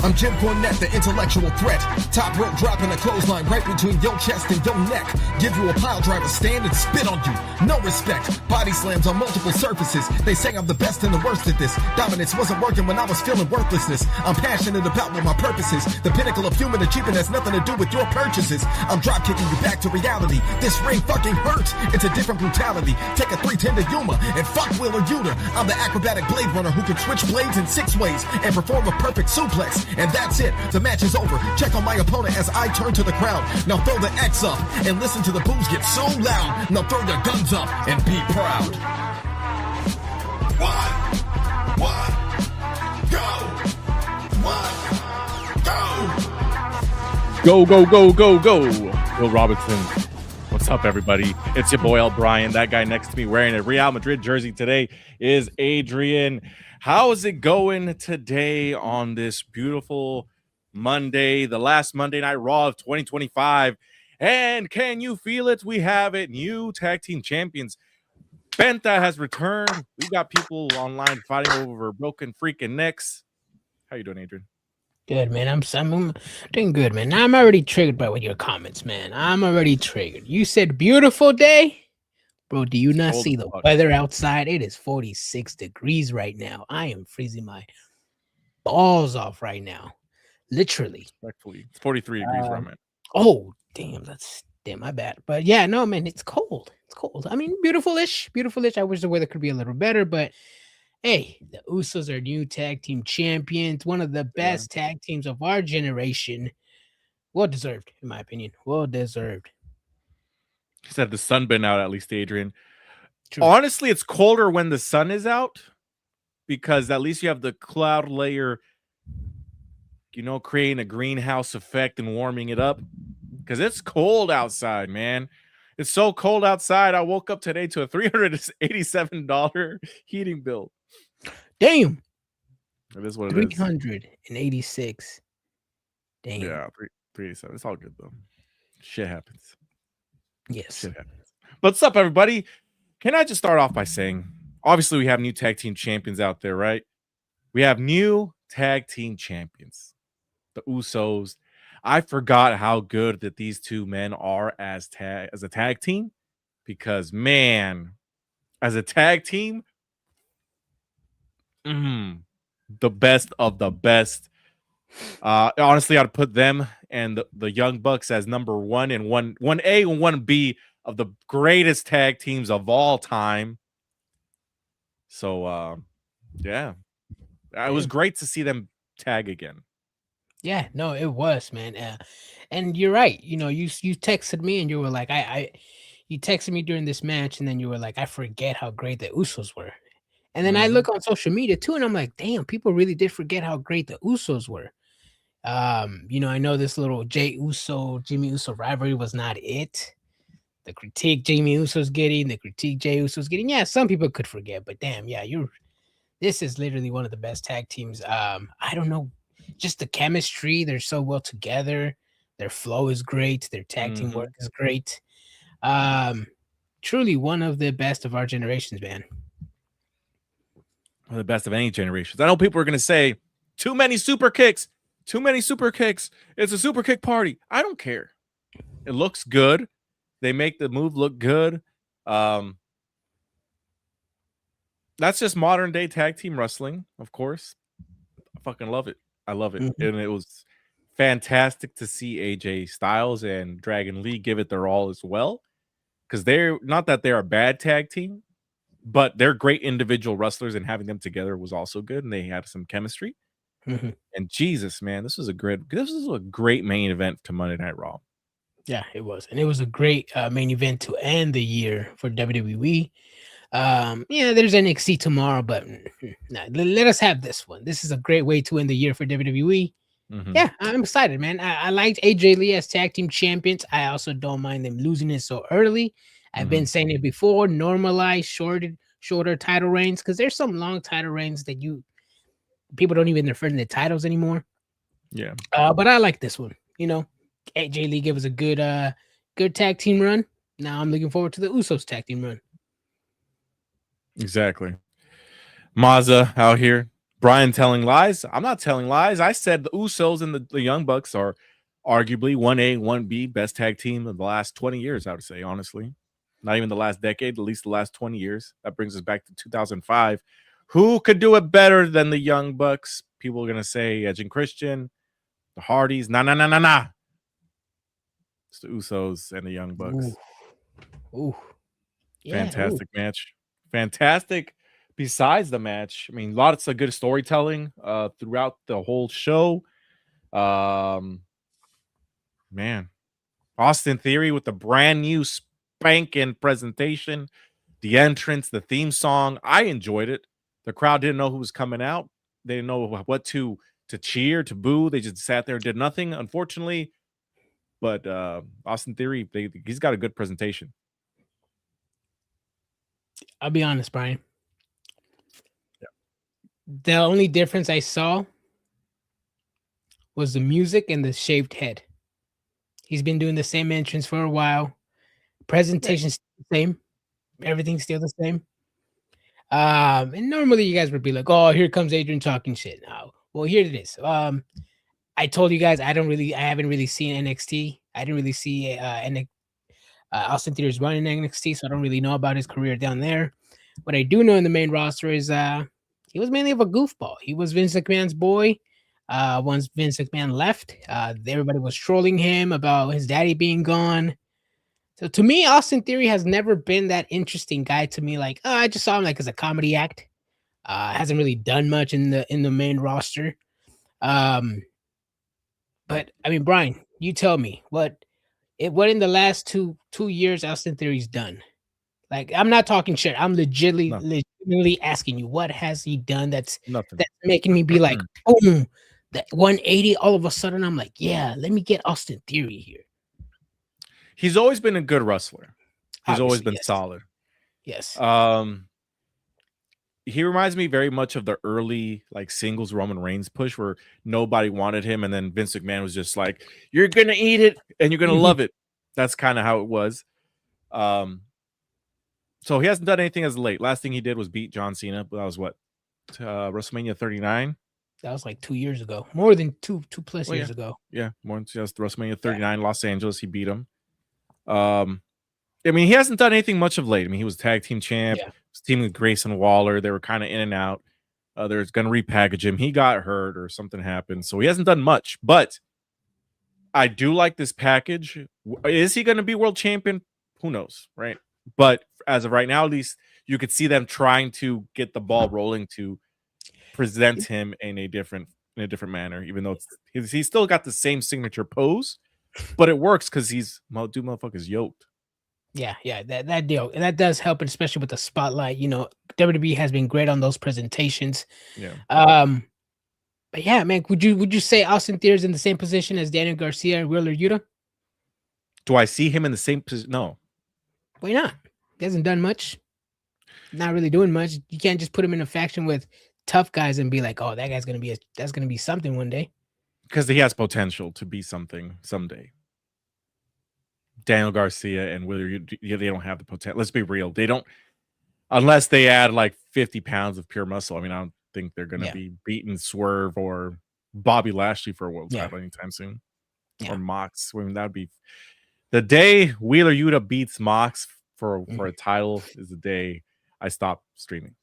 I'm Jim Cornette, the intellectual threat. Top rope dropping a clothesline right between your chest and your neck. Give you a pile driver stand and spit on you. No respect. Body slams on multiple surfaces. They say I'm the best and the worst at this. Dominance wasn't working when I was feeling worthlessness. I'm passionate about what my purpose is. The pinnacle of human achievement has nothing to do with your purchases. I'm drop kicking you back to reality. This ring fucking hurts. It's a different brutality. Take a 310 to Yuma and fuck Wheeler Yuta. I'm the acrobatic blade runner who can switch blades in 6 ways and perform a perfect suplex. And that's it. The match is over. Check on my opponent as I turn to the crowd. Now throw the X up and listen to the boos get so loud. Now throw your guns up and be proud. One, go. Go, go, go, go, go. Will Robinson. What's up, everybody? It's your boy, Brian. That guy next to me wearing a Real Madrid jersey today is Adrian. How is it going today on this beautiful Monday, the last Monday Night Raw of 2025? And can you feel it? We have it. New tag team champions. Penta has returned. We got people online fighting over broken freaking necks. How you doing, Adrian? Good, man. I'm doing good, man. I'm already triggered by your comments, man. I'm already triggered. You said beautiful day. Bro, do you not see the weather outside? It is 46 degrees right now. I am freezing my balls off right now. Literally. Respectfully. It's 43 degrees where I'm at. Oh, damn. Damn, my bad. But yeah, no, man, it's cold. It's cold. I mean, beautiful-ish. I wish the weather could be a little better, but hey, the Usos are new tag team champions. One of the best tag teams of our generation. Well deserved, in my opinion. Well deserved. He said the sun been out, at least, Adrian. True. Honestly, it's colder when the sun is out because at least you have the cloud layer, creating a greenhouse effect and warming it up because it's cold outside, man. It's so cold outside. I woke up today to a $387 heating bill. Damn. It is what it is. 386. Damn. Yeah, 387. It's all good, though. Shit happens. Yes. Shit happens. But what's up, everybody? can I just start off by saying, obviously, we have new tag team champions out there, right? We have new tag team champions, the Usos. I forgot how good that these two men are as a tag team, because man, as a tag team, the best of the best. Honestly, I'd put them and the Young Bucks as number one and one A and 1B of the greatest tag teams of all time. So yeah, it was great to see them tag again. Yeah, no, it was, man. And you're right. You texted me and you were like, you texted me during this match, and then you were like, I forget how great the Usos were. And then I look on social media too, and I'm like, damn, people really did forget how great the Usos were. I know this little Jey Uso, Jimmy Uso rivalry was not it. The critique Jimmy Uso's getting, the critique Jey Uso's getting. Yeah, some people could forget, but damn, yeah, this is literally one of the best tag teams. I don't know, just the chemistry. They're so well together. Their flow is great. Their tag team work is great. Truly one of the best of our generations, man. One of the best of any generations. I know people are going to say, too many super kicks. Too many super kicks. It's a super kick party. I don't care. It looks good. They make the move look good. That's just modern day tag team wrestling, of course. I fucking love it. I love it. And it was fantastic to see AJ Styles and Dragon Lee give it their all as well. Because they're not that they're a bad tag team, but they're great individual wrestlers, and having them together was also good. And they had some chemistry. And Jesus, man, this was a great main event to Monday Night Raw. Yeah, it was. And it was a great main event to end the year for WWE. Yeah, there's NXT tomorrow, but let us have this one. This is a great way to end the year for WWE. Yeah, I'm excited, man. I liked AJ Lee as tag team champions. I also don't mind them losing it so early. I've been saying it before, normalize shorter title reigns, because there's some long title reigns that people don't even refer to the titles anymore. Yeah. But I like this one. AJ Lee gave us a good tag team run. Now I'm looking forward to the Usos tag team run. Exactly. Mazza out here. Brian telling lies. I'm not telling lies. I said the Usos and the Young Bucks are arguably 1A, 1B best tag team of the last 20 years, I would say, honestly. Not even the last decade, at least the last 20 years. That brings us back to 2005. Who could do it better than the Young Bucks? People are going to say Edge and Christian, the Hardys. Nah. It's the Usos and the Young Bucks. Ooh. Yeah, fantastic match. Fantastic. Besides the match, I mean, lots of good storytelling throughout the whole show. Man, Austin Theory with the brand new spanking presentation, the entrance, the theme song. I enjoyed it. The crowd didn't know who was coming out. They didn't know what to cheer, to boo. They just sat there and did nothing, unfortunately. But Austin Theory, he's got a good presentation. I'll be honest, Brian. Yeah. The only difference I saw was the music and the shaved head. He's been doing the same entrance for a while. Presentation's still the same. Everything's still the same. And normally you guys would be like, "Oh, here comes Adrian talking shit." Well, here it is. I told you guys I haven't really seen NXT. I didn't really see Austin Theory's running NXT, so I don't really know about his career down there. What I do know in the main roster is he was mainly of a goofball. He was Vince McMahon's boy. Once Vince McMahon left, everybody was trolling him about his daddy being gone. So to me, Austin Theory has never been that interesting guy to me. Like, I just saw him like as a comedy act. Hasn't really done much in the main roster. But I mean, Brian, you tell me what in the last two years Austin Theory's done. Like, I'm not talking shit. I'm legitimately asking you, what has he done that's making me be like, boom, that 180. All of a sudden, I'm like, yeah, let me get Austin Theory here. He's always been a good wrestler. He's always been solid. Yes. He reminds me very much of the early like singles Roman Reigns push where nobody wanted him, and then Vince McMahon was just like, "You're gonna eat it and you're gonna love it." That's kind of how it was. So he hasn't done anything as late. Last thing he did was beat John Cena, but that was what, WrestleMania 39. That was like 2 years ago, more than two plus years ago. Yeah, more than just WrestleMania 39, Los Angeles. He beat him. I mean, he hasn't done anything much of late. I mean, he was tag team champ. Yeah. Was teaming with Grayson Waller. They were kind of in and out. They're going to repackage him. He got hurt or something happened, so he hasn't done much. But I do like this package. Is he going to be world champion? Who knows, right? But as of right now, at least you could see them trying to get the ball rolling to present him in a different manner. Even though he's still got the same signature pose, but it works because motherfucker's yoked. Yeah, that deal, and that does help, especially with the spotlight. You know, WWE has been great on those presentations. Yeah. But yeah, man, would you say Austin Theory's in the same position as Daniel Garcia and Wheeler Yuta? Do I see him in the same position? No. Why not? He hasn't done much. Not really doing much. You can't just put him in a faction with tough guys and be like, oh, that guy's that's gonna be something one day. Because he has potential to be something someday. Daniel Garcia and Wheeler, they don't have the potential. Let's be real. They don't, unless they add like 50 pounds of pure muscle. I mean, I don't think they're going to be beating Swerve or Bobby Lashley for a world title anytime soon. Or Mox. I mean, that would be the day Wheeler Yuta beats Mox for a title is the day I stop streaming.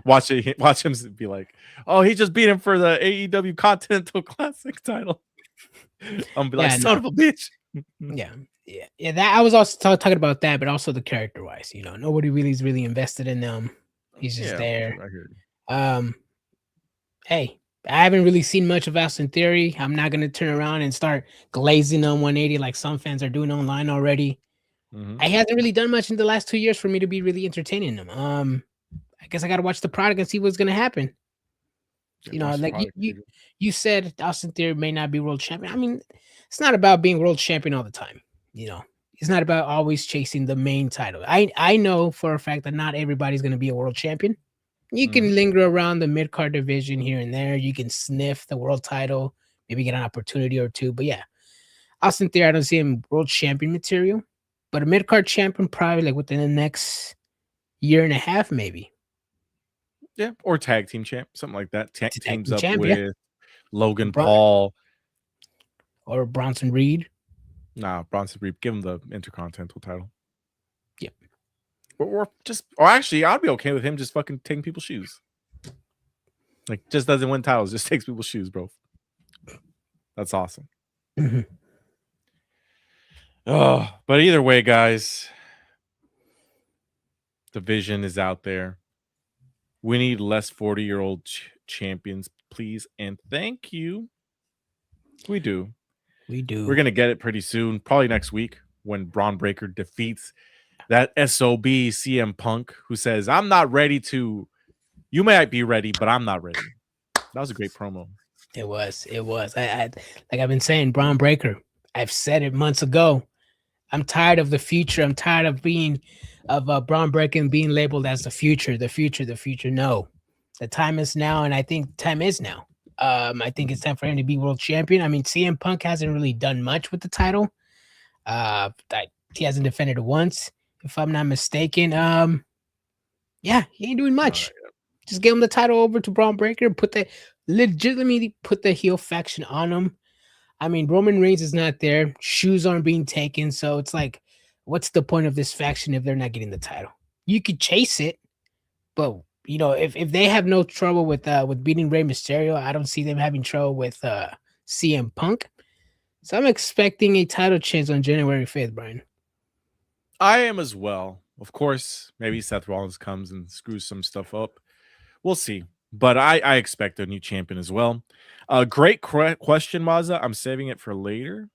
Watch him be like, oh, he just beat him for the AEW Continental Classic title. I'm be like, son of a bitch. Yeah. That I was also talking about that, but also the character wise, you know, nobody really is really invested in them. He's just there. I heard you. Hey, I haven't really seen much of Austin Theory. I'm not gonna turn around and start glazing on 180 like some fans are doing online already. He hasn't really done much in the last 2 years for me to be really entertaining him. I guess I gotta watch the product and see what's gonna happen. You know, like you said, Austin Theory may not be world champion. I mean, it's not about being world champion all the time. You know, it's not about always chasing the main title. I know for a fact that not everybody's going to be a world champion. You can linger around the mid-card division here and there. You can sniff the world title, maybe get an opportunity or two. But yeah, Austin Theory, I don't see him world champion material, but a mid-card champion probably like within the next year and a half, maybe. Yeah, or tag team champ, something like that. Teams up with Logan Paul or Bronson Reed. Nah, Bronson Reed. Give him the Intercontinental title. Yep. Or actually, I'd be okay with him just fucking taking people's shoes. Like, just doesn't win titles, just takes people's shoes, bro. That's awesome. Oh, but either way, guys, the vision is out there. We need less 40-year-old champions, please, and thank you. We do. We're going to get it pretty soon, probably next week when Braun Breaker defeats that SOB CM Punk, who says, I'm not ready to. You might be ready, but I'm not ready. That was a great promo. It was. I like I've been saying, Braun Breaker. I've said it months ago. I'm tired of the future. I'm tired of Braun Breaker being labeled as the future. No, the time is now, and I think time is now. I think it's time for him to be world champion. I mean, CM Punk hasn't really done much with the title. He hasn't defended it once, if I'm not mistaken. Yeah, he ain't doing much. Just give him the title over to Braun Breaker and legitimately put the heel faction on him. I mean, Roman Reigns is not there. Shoes aren't being taken. So it's like, what's the point of this faction if they're not getting the title? You could chase it, but you know, if they have no trouble with beating Rey Mysterio, I don't see them having trouble with CM Punk. So I'm expecting a title change on January 5th, Brian. I am as well. Of course, maybe Seth Rollins comes and screws some stuff up. We'll see. But I expect a new champion as well. Great question, Mazza. I'm saving it for later.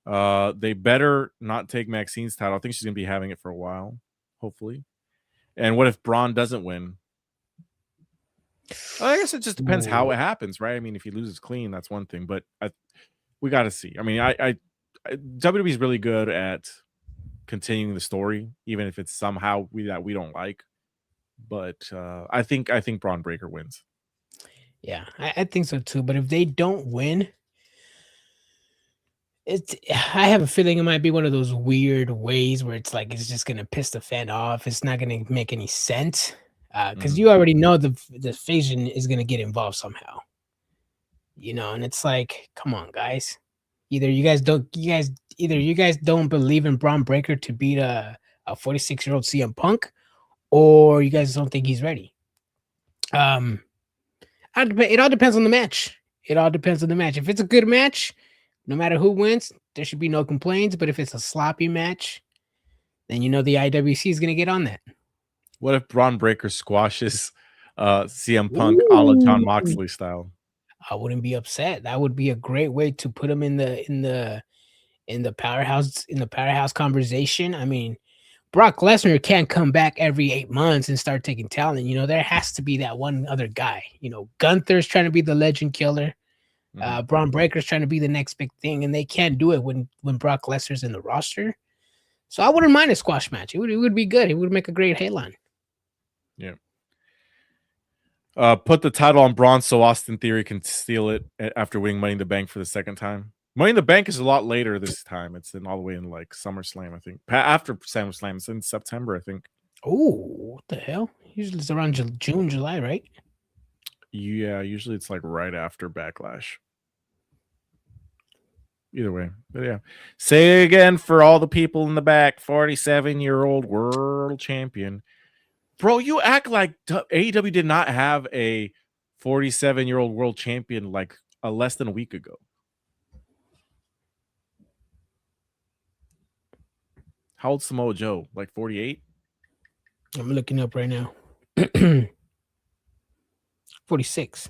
They better not take Maxine's title. I think she's going to be having it for a while, hopefully. And what if Braun doesn't win? I guess it just depends how it happens, right? I mean, if he loses clean, that's one thing. But we got to see. I mean, WWE is really good at continuing the story, even if it's somehow that we don't like. But I think Braun Breaker wins. Yeah, I think so too. But if they don't win, I have a feeling it might be one of those weird ways where it's like it's just gonna piss the fan off. It's not gonna make any sense. Because you already know the Phasian is gonna get involved somehow. And it's like, come on, guys. Either you guys don't believe in Braun Breaker to beat a 46-year-old CM Punk, or you guys don't think he's ready. It all depends on the match. It all depends on the match. If it's a good match, no matter who wins, there should be no complaints. But if it's a sloppy match, then the IWC is gonna get on that. What if Braun Breaker squashes CM Punk a la John Moxley style? I wouldn't be upset. That would be a great way to put him in the powerhouse conversation. I mean, Brock Lesnar can't come back every 8 months and start taking talent. There has to be that one other guy. Gunther's trying to be the legend killer. Braun Breaker's trying to be the next big thing, and they can't do it when Brock Lesnar's in the roster. So I wouldn't mind a squash match. It would be good. It would make a great headline. Yeah. Put the title on Braun so Austin Theory can steal it after winning Money in the Bank for the second time. Money in the Bank is a lot later this time. It's all the way in like SummerSlam, I think. After SummerSlam, it's in September, I think. Oh, what the hell? Usually it's around June, July, right? Yeah, usually it's like right after Backlash. Either way, but yeah. Say it again for all the people in the back. 47-year-old world champion. Bro, you act like AEW did not have a 47-year-old world champion like less than a week ago. How old's Samoa Joe? Like 48? I'm looking up right now. 46.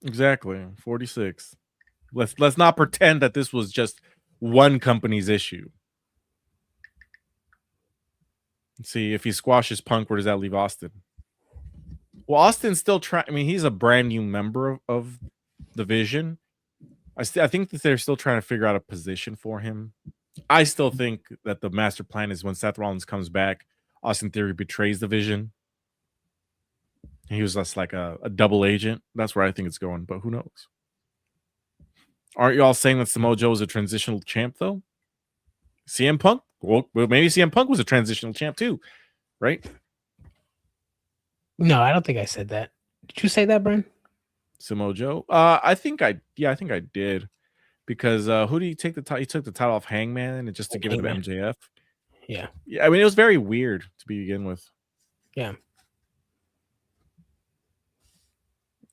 Exactly, 46. Let's not pretend that this was just one company's issue. Let's see, if he squashes Punk, where does that leave Austin? Well, Austin's still trying. I mean, he's a brand new member of the Vision. I think that they're still trying to figure out a position for him. I still think that the master plan is when Seth Rollins comes back, Austin Theory betrays the Vision. He was just like a double agent. That's where I think it's going, but who knows? Aren't you all saying that Samoa Joe is a transitional champ, though? CM Punk? Well, maybe CM Punk was a transitional champ, too, right? No, I don't think I said that. Did you say that, Brian? Samoa Joe? I think I did. Because who did he take the title? He took the title off Hangman and just to give it to MJF. Yeah. I mean, it was very weird to begin with. Yeah.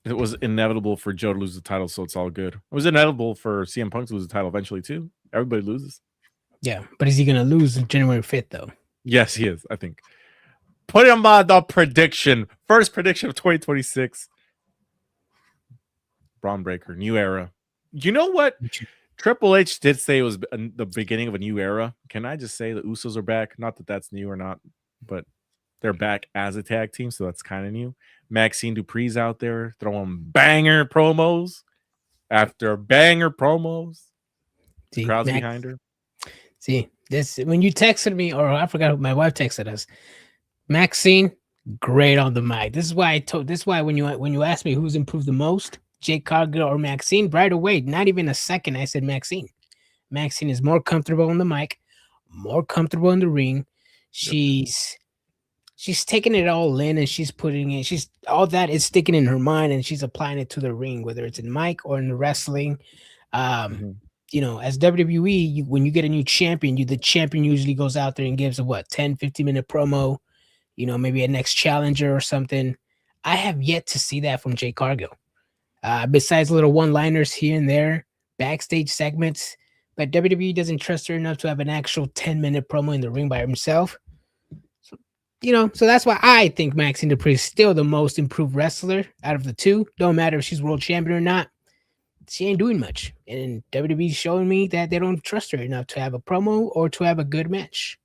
It was inevitable for Joe to lose the title, so it's all good. It was inevitable for CM Punk to lose the title eventually, too. Everybody loses. Yeah, but is he going to lose January 5th, though? Yes, he is, I think. Put him on the prediction. First prediction of 2026. Braun Breaker, new era. You know what? Triple H did say it was the beginning of a new era. Can I just say the Usos are back? Not that that's new or not, but they're back as a tag team, so that's kind of new. Maxine Dupree's out there throwing banger promos after banger promos. See, crowd's behind her. See, this when you texted me, or I forgot, my wife texted us. Maxine, great on the mic. This is why when you asked me who's improved the most, Jake Cargill or Maxine, right away, not even a second, I said Maxine. Maxine is more comfortable on the mic, more comfortable in the ring. She's taking it all in, and she's putting it. She's all that is sticking in her mind, and she's applying it to the ring, whether it's in mic or in the wrestling. As WWE, when you get a new champion, the champion usually goes out there and gives a 10-15 minute promo. Maybe a next challenger or something. I have yet to see that from Jay Cargill. Besides little one-liners here and there, backstage segments, but WWE doesn't trust her enough to have an actual 10-minute promo in the ring by himself. So that's why I think Maxine Dupree is still the most improved wrestler out of the two. Don't matter if she's world champion or not. She ain't doing much. And WWE's showing me that they don't trust her enough to have a promo or to have a good match.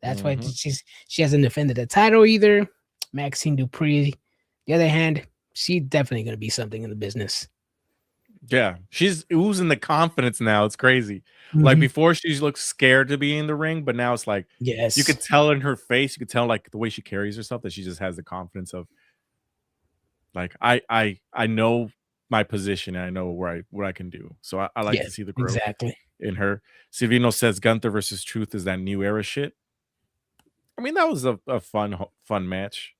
That's why she hasn't defended the title either. Maxine Dupree, the other hand, she's definitely going to be something in the business. Yeah, she's oozing the confidence now. It's crazy. Like before, she looks scared to be in the ring, but now it's like, yes, you could tell in her face, you could tell like the way she carries herself that she just has the confidence of, like, I know my position and I know what I can do. So I like to see the growth. Exactly. in her. Silvino says Gunther versus Truth is that new era shit. I mean, that was a fun match.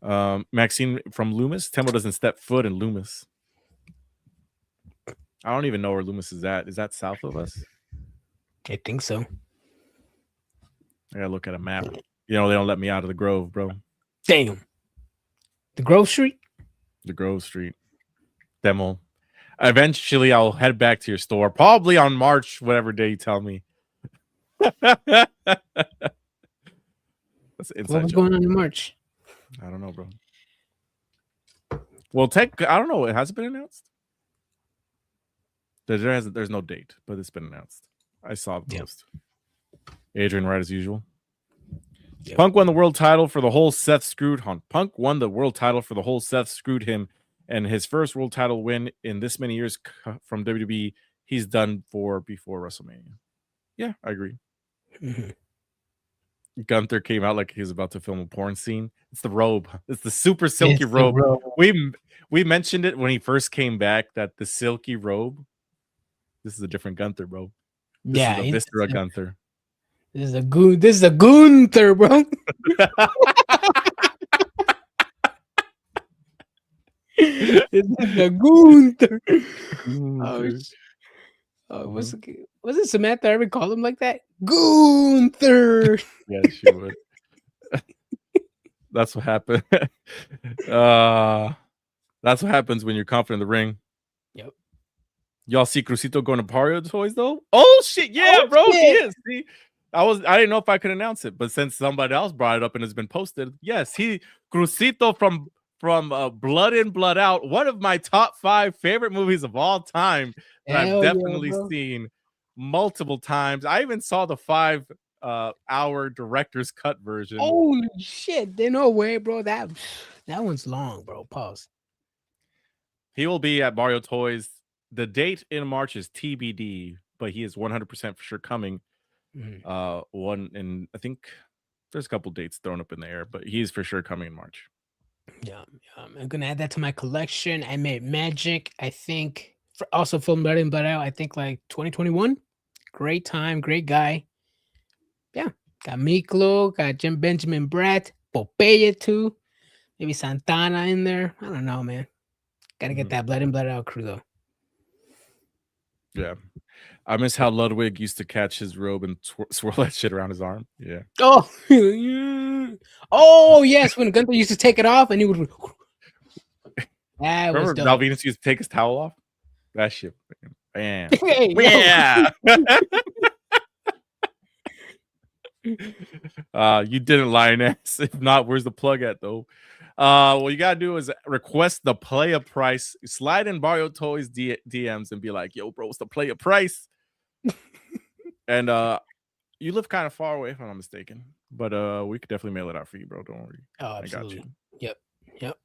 Maxine from Loomis. Tembo doesn't step foot in Loomis. I don't even know where Loomis is at. Is that south of us? I think so. I gotta look at a map. You know, they don't let me out of the Grove, bro. Damn. The Grove Street? The Grove Street. Demo. Eventually, I'll head back to your store, probably on March, whatever day you tell me. That's What was going on in March? I don't know, bro. Well, I don't know. It hasn't been announced. There's no date, but it's been announced. I saw the post. Adrian, right as usual. Yep. Punk won the world title for the whole Seth screwed him. Punk won the world title for the whole Seth screwed him, and his first world title win in this many years from WWE. He's done before WrestleMania. Yeah, I agree. Mm-hmm. Gunther came out like he was about to film a porn scene. It's the robe. It's the super silky robe. We mentioned it when he first came back that the silky robe. This is a different Gunther, bro. This is a Viscera Gunther. This is a Gunther, bro. This is a Gunther. Was it Samantha ever call him like that? Gunther. Yeah, she would. That's what happened. That's what happens when you're confident in the ring. Yep. Y'all see Crucito going to Barrio Toys though? Oh shit, yeah, bro. Shit. He is. See, I didn't know if I could announce it, but since somebody else brought it up and it's been posted, yes, Crucito from Blood In, Blood Out, one of my top 5 favorite movies of all time that I've definitely seen multiple times. I even saw the 5-hour director's cut version. Holy shit! There's no way, bro. That one's long, bro. Pause. He will be at Barrio Toys. The date in March is TBD, but he is 100% for sure coming. Mm-hmm. And I think there's a couple dates thrown up in the air, but he's for sure coming in March. Yeah, I'm gonna add that to my collection. I made Magic, I think, also filmed Blood In, Blood Out. I think like 2021. Great time, great guy. Yeah, got Miklo, got Jim Benjamin Bratt, Popeye too. Maybe Santana in there. I don't know, man. Gotta get that Blood In, Blood Out crew though. Yeah. I miss how Ludwig used to catch his robe and swirl that shit around his arm. Yeah. Oh, yeah. Oh, yes. When Gunther used to take it off and he would. Remember Malvinus used to take his towel off? That shit. Bam. Hey, yeah. You didn't, Lioness. If not, where's the plug at, though? What you gotta do is request the player price. Slide in Barrio Toys DMs and be like, "Yo, bro, what's the player price?" And you live kind of far away, if I'm not mistaken, but we could definitely mail it out for you, bro. Don't worry. Oh, absolutely. I got you. Yep.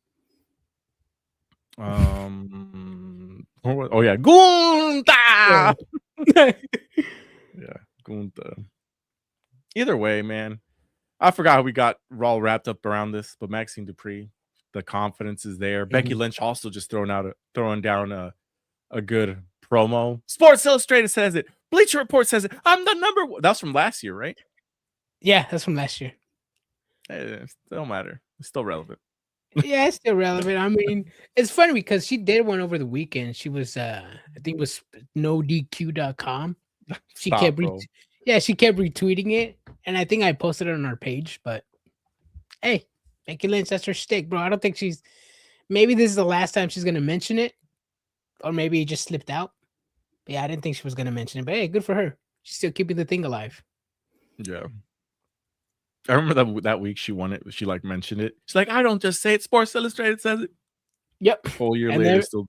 Oh yeah, Gunta. Yeah, Gunta. Either way, man. I forgot how we got all wrapped up around this, but Maxine Dupree, the confidence is there. Mm-hmm. Becky Lynch also just throwing down a good promo. Sports Illustrated says it. Bleacher Report says it. I'm the number one. That's from last year, right? Yeah, that's from last year. It don't matter. It's still relevant. Yeah, it's still relevant. I mean, it's funny because she did one over the weekend. She was, I think it was nodq.com. She kept retweeting it. And I think I posted it on our page, but hey, Becky Lynch, that's her stick, bro. I don't think maybe this is the last time she's going to mention it, or maybe it just slipped out. But yeah, I didn't think she was going to mention it, but hey, good for her. She's still keeping the thing alive. Yeah. I remember that week she won it. She like mentioned it. She's like, I don't just say it. Sports Illustrated says it. Yep. A whole year later, still.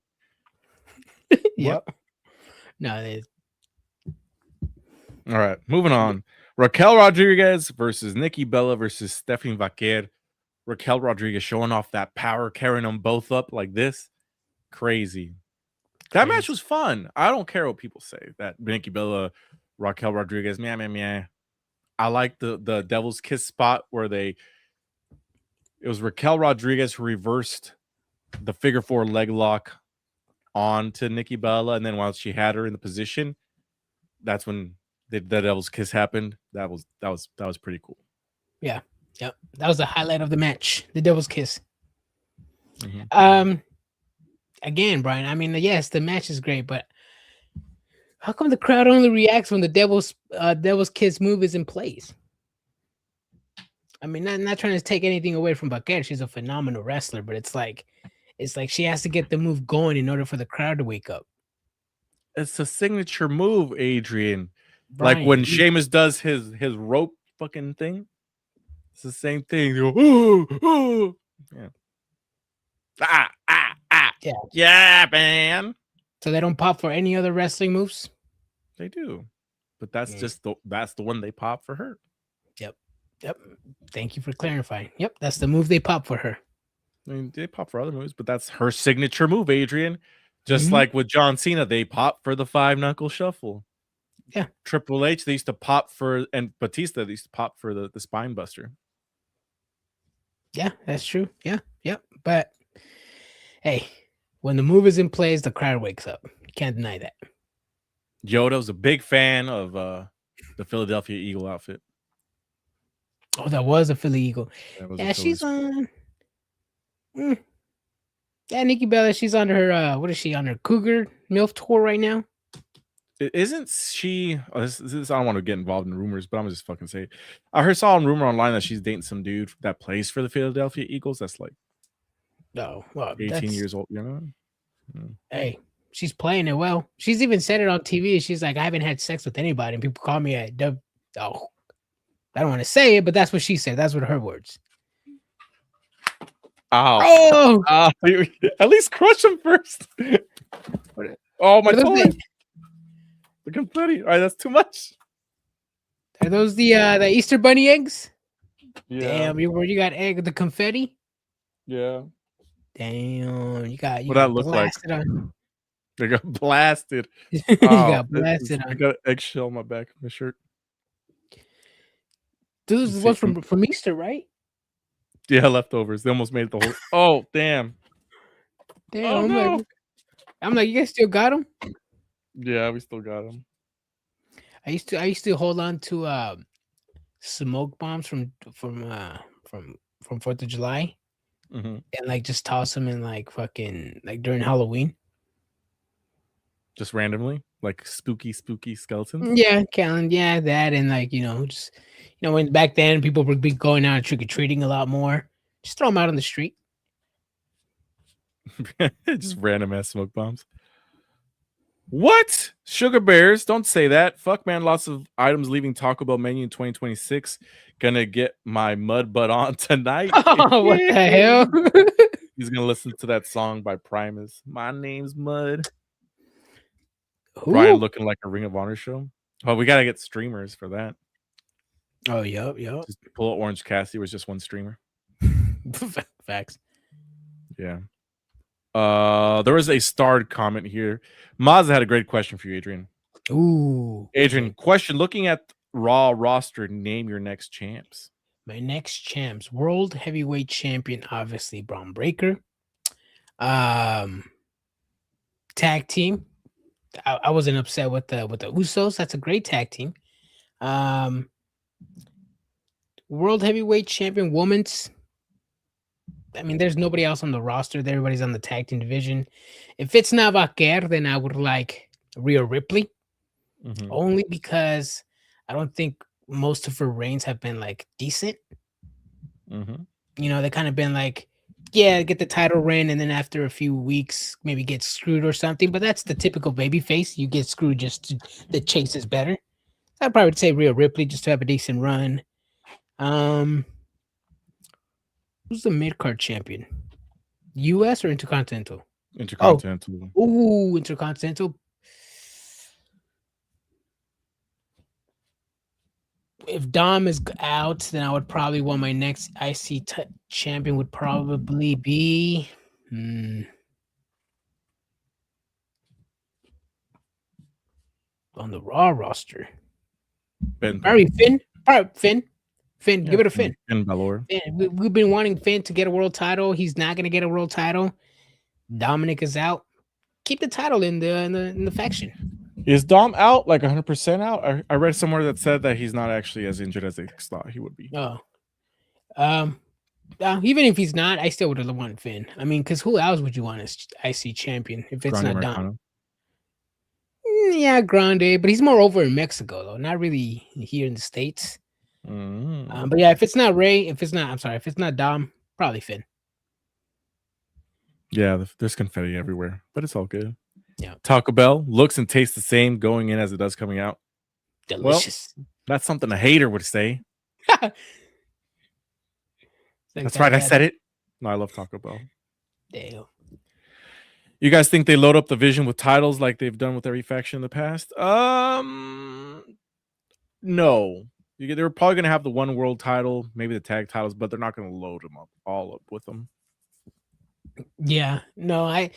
Yep. No, all right, moving on. Raquel Rodriguez versus Nikki Bella versus Stephanie Vaquer. Raquel Rodriguez showing off that power, carrying them both up like this. Crazy. That match was fun. I don't care what people say. That Nikki Bella, Raquel Rodriguez, meh. I like the Devil's Kiss spot where it was Raquel Rodriguez who reversed the figure 4 leg lock onto Nikki Bella, and then while she had her in the position, that's when the Devil's Kiss happened. That was pretty cool. Yeah. Yep. That was the highlight of the match. The Devil's Kiss. Mm-hmm. Again, Brian, I mean, yes, the match is great, but how come the crowd only reacts when the Devil's Kiss move is in place? I mean, not trying to take anything away from Baquer. She's a phenomenal wrestler, but it's like she has to get the move going in order for the crowd to wake up. It's a signature move, Adrian. Brian, like when Sheamus does his rope fucking thing. It's the same thing. You go, ooh, ooh. Yeah. Yeah, man. So they don't pop for any other wrestling moves? They do. But that's just that's the one they pop for her. Yep. Thank you for clarifying. Yep, that's the move they pop for her. I mean, they pop for other moves, but that's her signature move, Adrian. Just like with John Cena, they pop for the 5-knuckle shuffle. Yeah. Triple H, they used to pop for, and Batista, they used to pop for the spine buster. Yeah, that's true. Yeah, yep. But hey, when the move is in place, the crowd wakes up. You can't deny that. Yoda was a big fan of the Philadelphia Eagle outfit. Oh, that was a Philly Eagle. Yeah, she's on. Yeah, Nikki Bella, she's on her. What is she on her Cougar MILF tour right now? Isn't she? Oh, this, I don't want to get involved in rumors, but I'm just fucking say. I saw a rumor online that she's dating some dude that plays for the Philadelphia Eagles. That's like, 18 years old. You know. Hey, she's playing it well. She's even said it on TV. She's like, I haven't had sex with anybody, and people call me I don't want to say it, but that's what she said. That's what her words. Oh! At least crush him first. Oh, my God. The confetti. All right, that's too much. Are those the Easter Bunny eggs? Yeah. Damn, you got egg with the confetti? Yeah. Damn, you got what that look like? On. They got blasted. You got blasted on. I got an eggshell on my back of my shirt. This is what's from Easter, right? Yeah, leftovers. They almost made the whole. Oh, damn. Damn. Oh, I'm like, you guys still got them? Yeah, we still got them. I used to hold on to smoke bombs from 4th of July, and like just toss them in like fucking like during Halloween. Just randomly, like spooky skeletons. Yeah, Callan. Yeah, that and like just when back then people would be going out trick or treating a lot more. Just throw them out on the street. Just random ass smoke bombs. What? Sugar Bears? Don't say that. Fuck, man. Lots of items leaving Taco Bell menu in 2026. Gonna get my mud butt on tonight. Oh, what the hell? He's gonna listen to that song by Primus. My name's Mud. Who? Brian looking like a Ring of Honor show. Oh, we gotta get streamers for that. Oh, yep. Just pull up Orange Cassidy was just one streamer. Facts. Yeah. There was a starred comment here. Mazda had a great question for you, Adrian. Ooh. Adrian, question. Looking at Raw roster, name your next champs. My next champs. World Heavyweight Champion, obviously, Braun Breaker. Tag team. I wasn't upset with the Usos. That's a great tag team. World Heavyweight Champion, women's. I mean, there's nobody else on the roster. Everybody's on the tag team division. If it's not Vaquer, then I would like Rhea Ripley. Only because I don't think most of her reigns have been like decent. They kind of been like, yeah, get the title reign, and then after a few weeks, maybe get screwed or something. But that's the typical baby face. You get screwed just the chase is better. I'd probably say Rhea Ripley just to have a decent run. Who's the mid-card champion? U.S. or Intercontinental? Intercontinental. Oh, Intercontinental. If Dom is out, then I would probably want my next IC champion would probably be on the Raw roster. Probably Finn. Finn, give it a Finn. Finn Balor. We've been wanting Finn to get a world title. He's not going to get a world title. Dominic is out. Keep the title in the faction. Is Dom out, like 100% out? I read somewhere that said that he's not actually as injured as they thought he would be. Oh, even if he's not, I still would have wanted Finn. I mean, because who else would you want as IC champion if it's Grande not Dom? Americano. Yeah, Grande, but he's more over in Mexico though, not really here in the States. But yeah, if it's not Dom, probably Finn. Yeah, there's confetti everywhere, but it's all good. Yeah. Taco Bell looks and tastes the same going in as it does coming out. Delicious. Well, that's something a hater would say. That's right, I said it. No, I love Taco Bell. Damn. You guys think they load up the division with titles like they've done with every faction in the past? No. They're probably going to have the one world title, maybe the tag titles, but they're not going to load them all up with them. Yeah, no,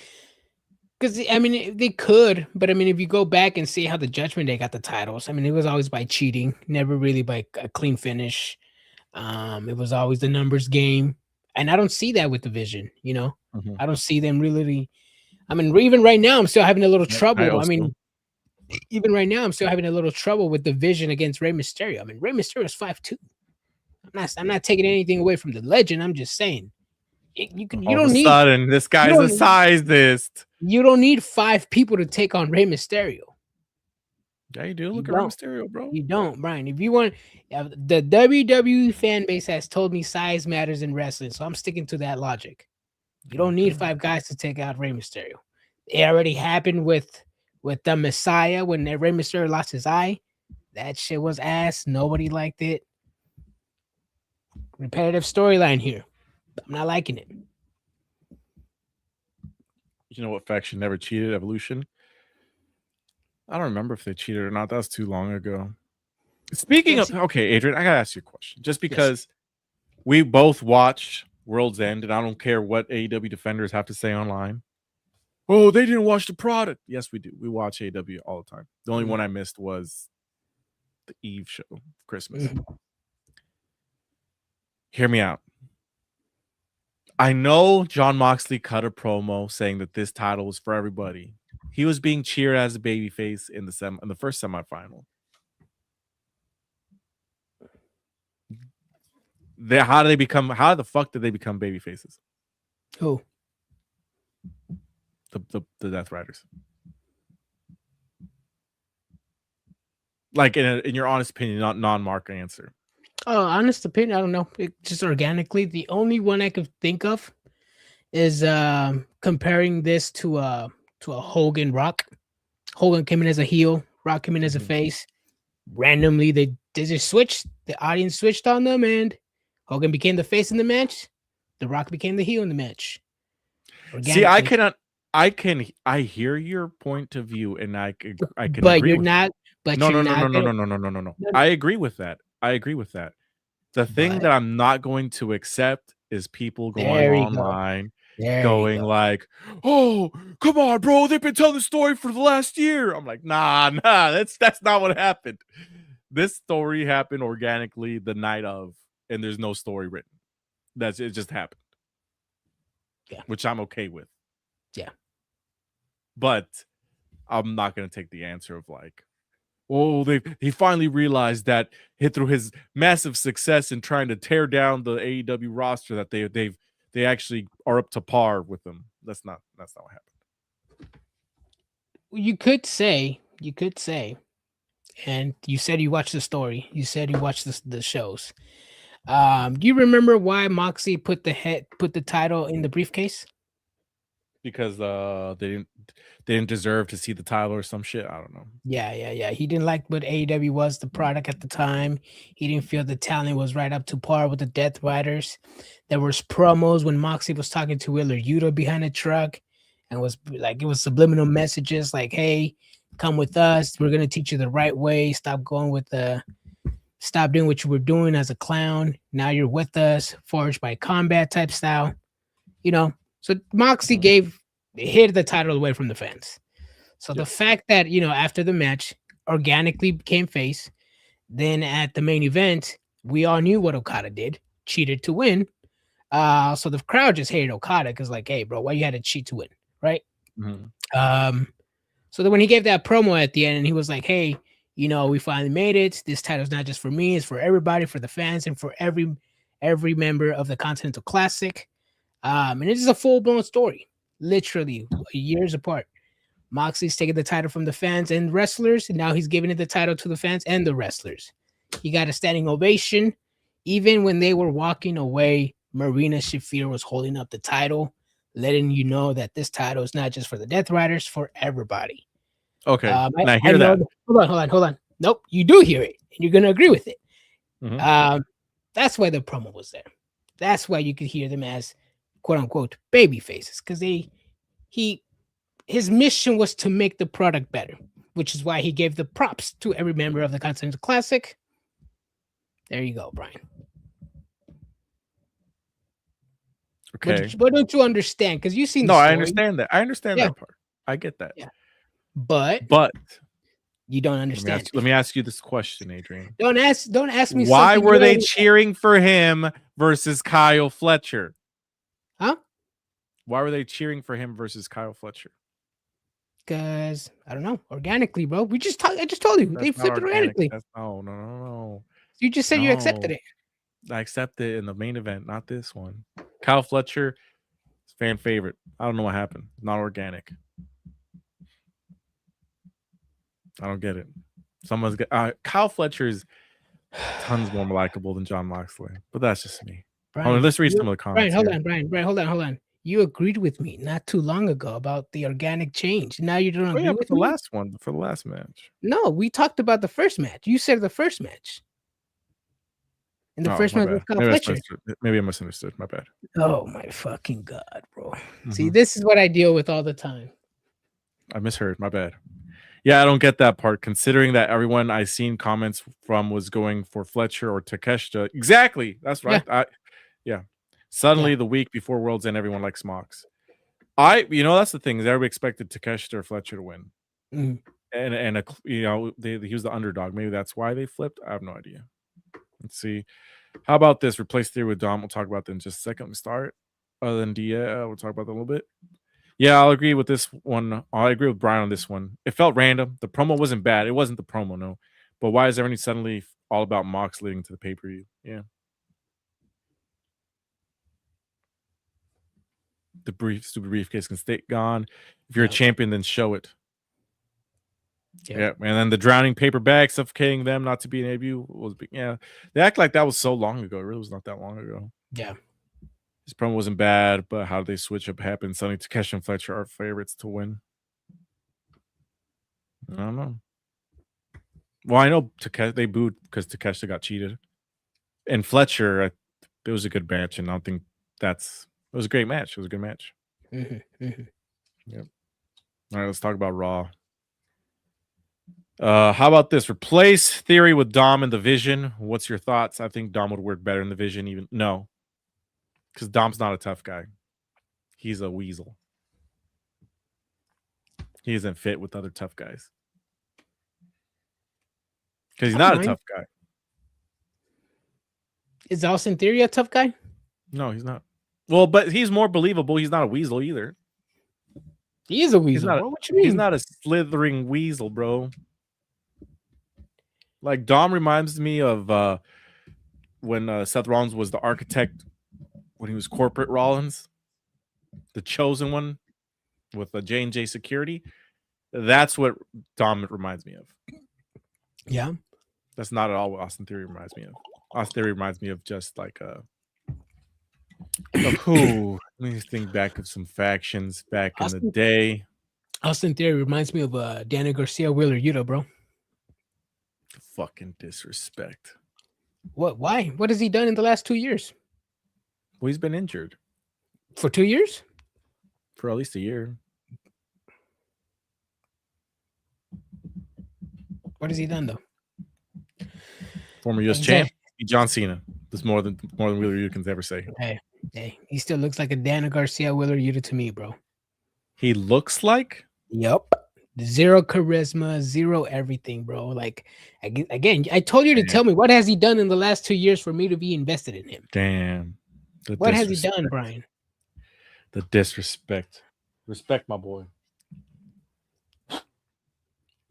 because I mean they could, but I mean if you go back and see how the Judgment Day got the titles, I mean it was always by cheating, never really by a clean finish. It was always the numbers game, and I don't see that with Division. You know, I don't see them really. I mean, even right now, I'm still having a little trouble. I mean, even right now, I'm still having a little trouble with Division against Rey Mysterio. I mean, Rey Mysterio is 5'2". I'm not taking anything away from the legend. I'm just saying. You don't need. Sudden, this guy's a sizist. You don't need 5 people to take on Rey Mysterio. Yeah, you do. Look at Rey Mysterio, bro. You don't, Brian. If you want, the WWE fan base has told me size matters in wrestling, so I'm sticking to that logic. You don't need 5 guys to take out Rey Mysterio. It already happened with the Messiah when Rey Mysterio lost his eye. That shit was ass. Nobody liked it. Repetitive storyline here. I'm not liking it. You know what faction never cheated? Evolution. I don't remember if they cheated or not. That was too long ago. Speaking of, okay, Adrian, I gotta ask you a question. Just because we both watch World's End, and I don't care what AEW defenders have to say online. Oh, they didn't watch the product. Yes, we do. We watch AEW all the time. The only one I missed was the Eve show, Christmas. Hear me out. I know Jon Moxley cut a promo saying that this title was for everybody. He was being cheered as a babyface in the first semifinal. How the fuck did they become babyfaces? Who? The Death Riders. Like in your honest opinion, not non-mark answer. Oh, honest opinion, I don't know. Just organically, the only one I could think of is comparing this to a Hogan Rock. Hogan came in as a heel, Rock came in as a face. Randomly, they just switched. The audience switched on them, and Hogan became the face in the match. The Rock became the heel in the match. See, I hear your point of view, and I can. But agree you're not. But no. No. I agree with that. The thing that I'm not going to accept is people going online, going like, "Oh, come on, bro! They've been telling the story for the last year." I'm like, nah, that's not what happened. This story happened organically the night of, and there's no story written. It just happened. Yeah, which I'm okay with. Yeah, but I'm not gonna take the answer of like, oh, he finally realized that through his massive success in trying to tear down the AEW roster that they actually are up to par with them. That's not what happened. You could say, and you said you watched the story. You said you watched the shows. Do you remember why Moxie put the title in the briefcase? Because they didn't deserve to see the title or some shit. I don't know. Yeah. He didn't like what AEW was, the product at the time. He didn't feel the talent was right up to par with the Death Riders. There was promos when Moxie was talking to Wheeler Yuta behind a truck, and it was subliminal messages like, "Hey, come with us. We're gonna teach you the right way. Stop doing what you were doing as a clown. Now you're with us. Forged by combat type style." You know. So Moxie hid the title away from the fans. So the fact that, after the match, organically became face, then at the main event, we all knew what Okada did, cheated to win. So the crowd just hated Okada because like, hey, bro, why you had to cheat to win, right? So So then when he gave that promo at the end and he was like, hey, we finally made it. This title's not just for me, it's for everybody, for the fans, and for every member of the Continental Classic. And it is a full-blown story, literally years apart. Moxley's taking the title from the fans and wrestlers, and now he's giving it the title to the fans and the wrestlers. He got a standing ovation. Even when they were walking away, Marina Shafir was holding up the title, letting you know that this title is not just for the Death Riders, for everybody. Okay, and I hear that. Hold on. Nope, you do hear it, and you're going to agree with it. Mhm. That's why the promo was there. That's why you could hear them as quote-unquote baby faces, because his mission was to make the product better, which is why he gave the props to every member of the Continental Classic. There you go, Brian. Okay. But don't you understand? Because you've seen No, the story. I understand that. I understand that part. I get that. Yeah. But you don't understand. Let me ask you this question, Adrian. Don't ask me why were they cheering for him versus Kyle Fletcher? Huh? Why were they cheering for him versus Kyle Fletcher? Because I don't know, organically, bro. I just told you they flipped it organically. No. You just said you accepted it. I accepted it in the main event, not this one. Kyle Fletcher, fan favorite. I don't know what happened. Not organic. I don't get it. Someone's got Kyle Fletcher's tons more likable than Jon Moxley, but that's just me. Brian, let's read some of the comments. Brian, hold on. You agreed with me not too long ago about the organic change. Now you don't agree with the me? last one, for the last match. No, we talked about the first match. You said the first match. And the first match with Kyle Fletcher. Maybe I misunderstood. My bad. Oh my fucking God, bro. See, this is what I deal with all the time. I misheard. My bad. Yeah, I don't get that part, considering that everyone I seen comments from was going for Fletcher or Takeshita. Exactly. That's right. Yeah. Suddenly, the week before World's End, everyone likes Mox. That's the thing, is everybody expected Takeshita or Fletcher to win. And he was the underdog. Maybe that's why they flipped. I have no idea. Let's see. How about this? Replace Theory with Dom. We'll talk about that in just a second. We start. Other than Dia, we'll talk about that a little bit. Yeah, I'll agree with this one. I agree with Brian on this one. It felt random. The promo wasn't bad. It wasn't the promo, no. But why is everyone suddenly all about Mox leading to the pay-per-view? Yeah. The stupid briefcase can stay gone. If you're a champion, then show it. Yeah. And then the drowning paper bag suffocating them not to be an debut was big. Yeah. They act like that was so long ago. It really was not that long ago. Yeah. His promo wasn't bad, but how did they switch up happen? Suddenly Takeshi and Fletcher are favorites to win. I don't know. Well, I know they booed because Takeshi got cheated. And Fletcher, it was a good match, and I don't think it was a great match. It was a good match. Yep. All right, let's talk about Raw. How about this? Replace Theory with Dom in the Vision. What's your thoughts? I think Dom would work better in the Vision. No, because Dom's not a tough guy. He's a weasel. He isn't fit with other tough guys. Because he's not a tough guy. Is Austin Theory a tough guy? No, he's not. Well, but he's more believable. He's not a weasel either. He is a weasel, bro. What you mean? He's not a slithering weasel, bro. Like, Dom reminds me of when Seth Rollins was the architect when he was corporate Rollins, the chosen one with the J&J Security. That's what Dom reminds me of. Yeah. That's not at all what Austin Theory reminds me of. Austin Theory reminds me of just like let me think back of some factions back in the day. Austin Theory reminds me of Danny Garcia, Wheeler Yuta, bro. Fucking disrespect. What? Why? What has he done in the last 2 years? Well, he's been injured. For 2 years? For at least a year. What has he done, though? Former U.S. champ, John Cena. That's more than Wheeler Yuta can ever say. Hey, he still looks like a Danny Garcia, Wheeler Yuta to me, bro. He looks like? Yep. Zero charisma, zero everything, bro. Like, again, I told you to tell me what has he done in the last 2 years for me to be invested in him. Damn. What has he done, Brian? The disrespect. Respect, my boy.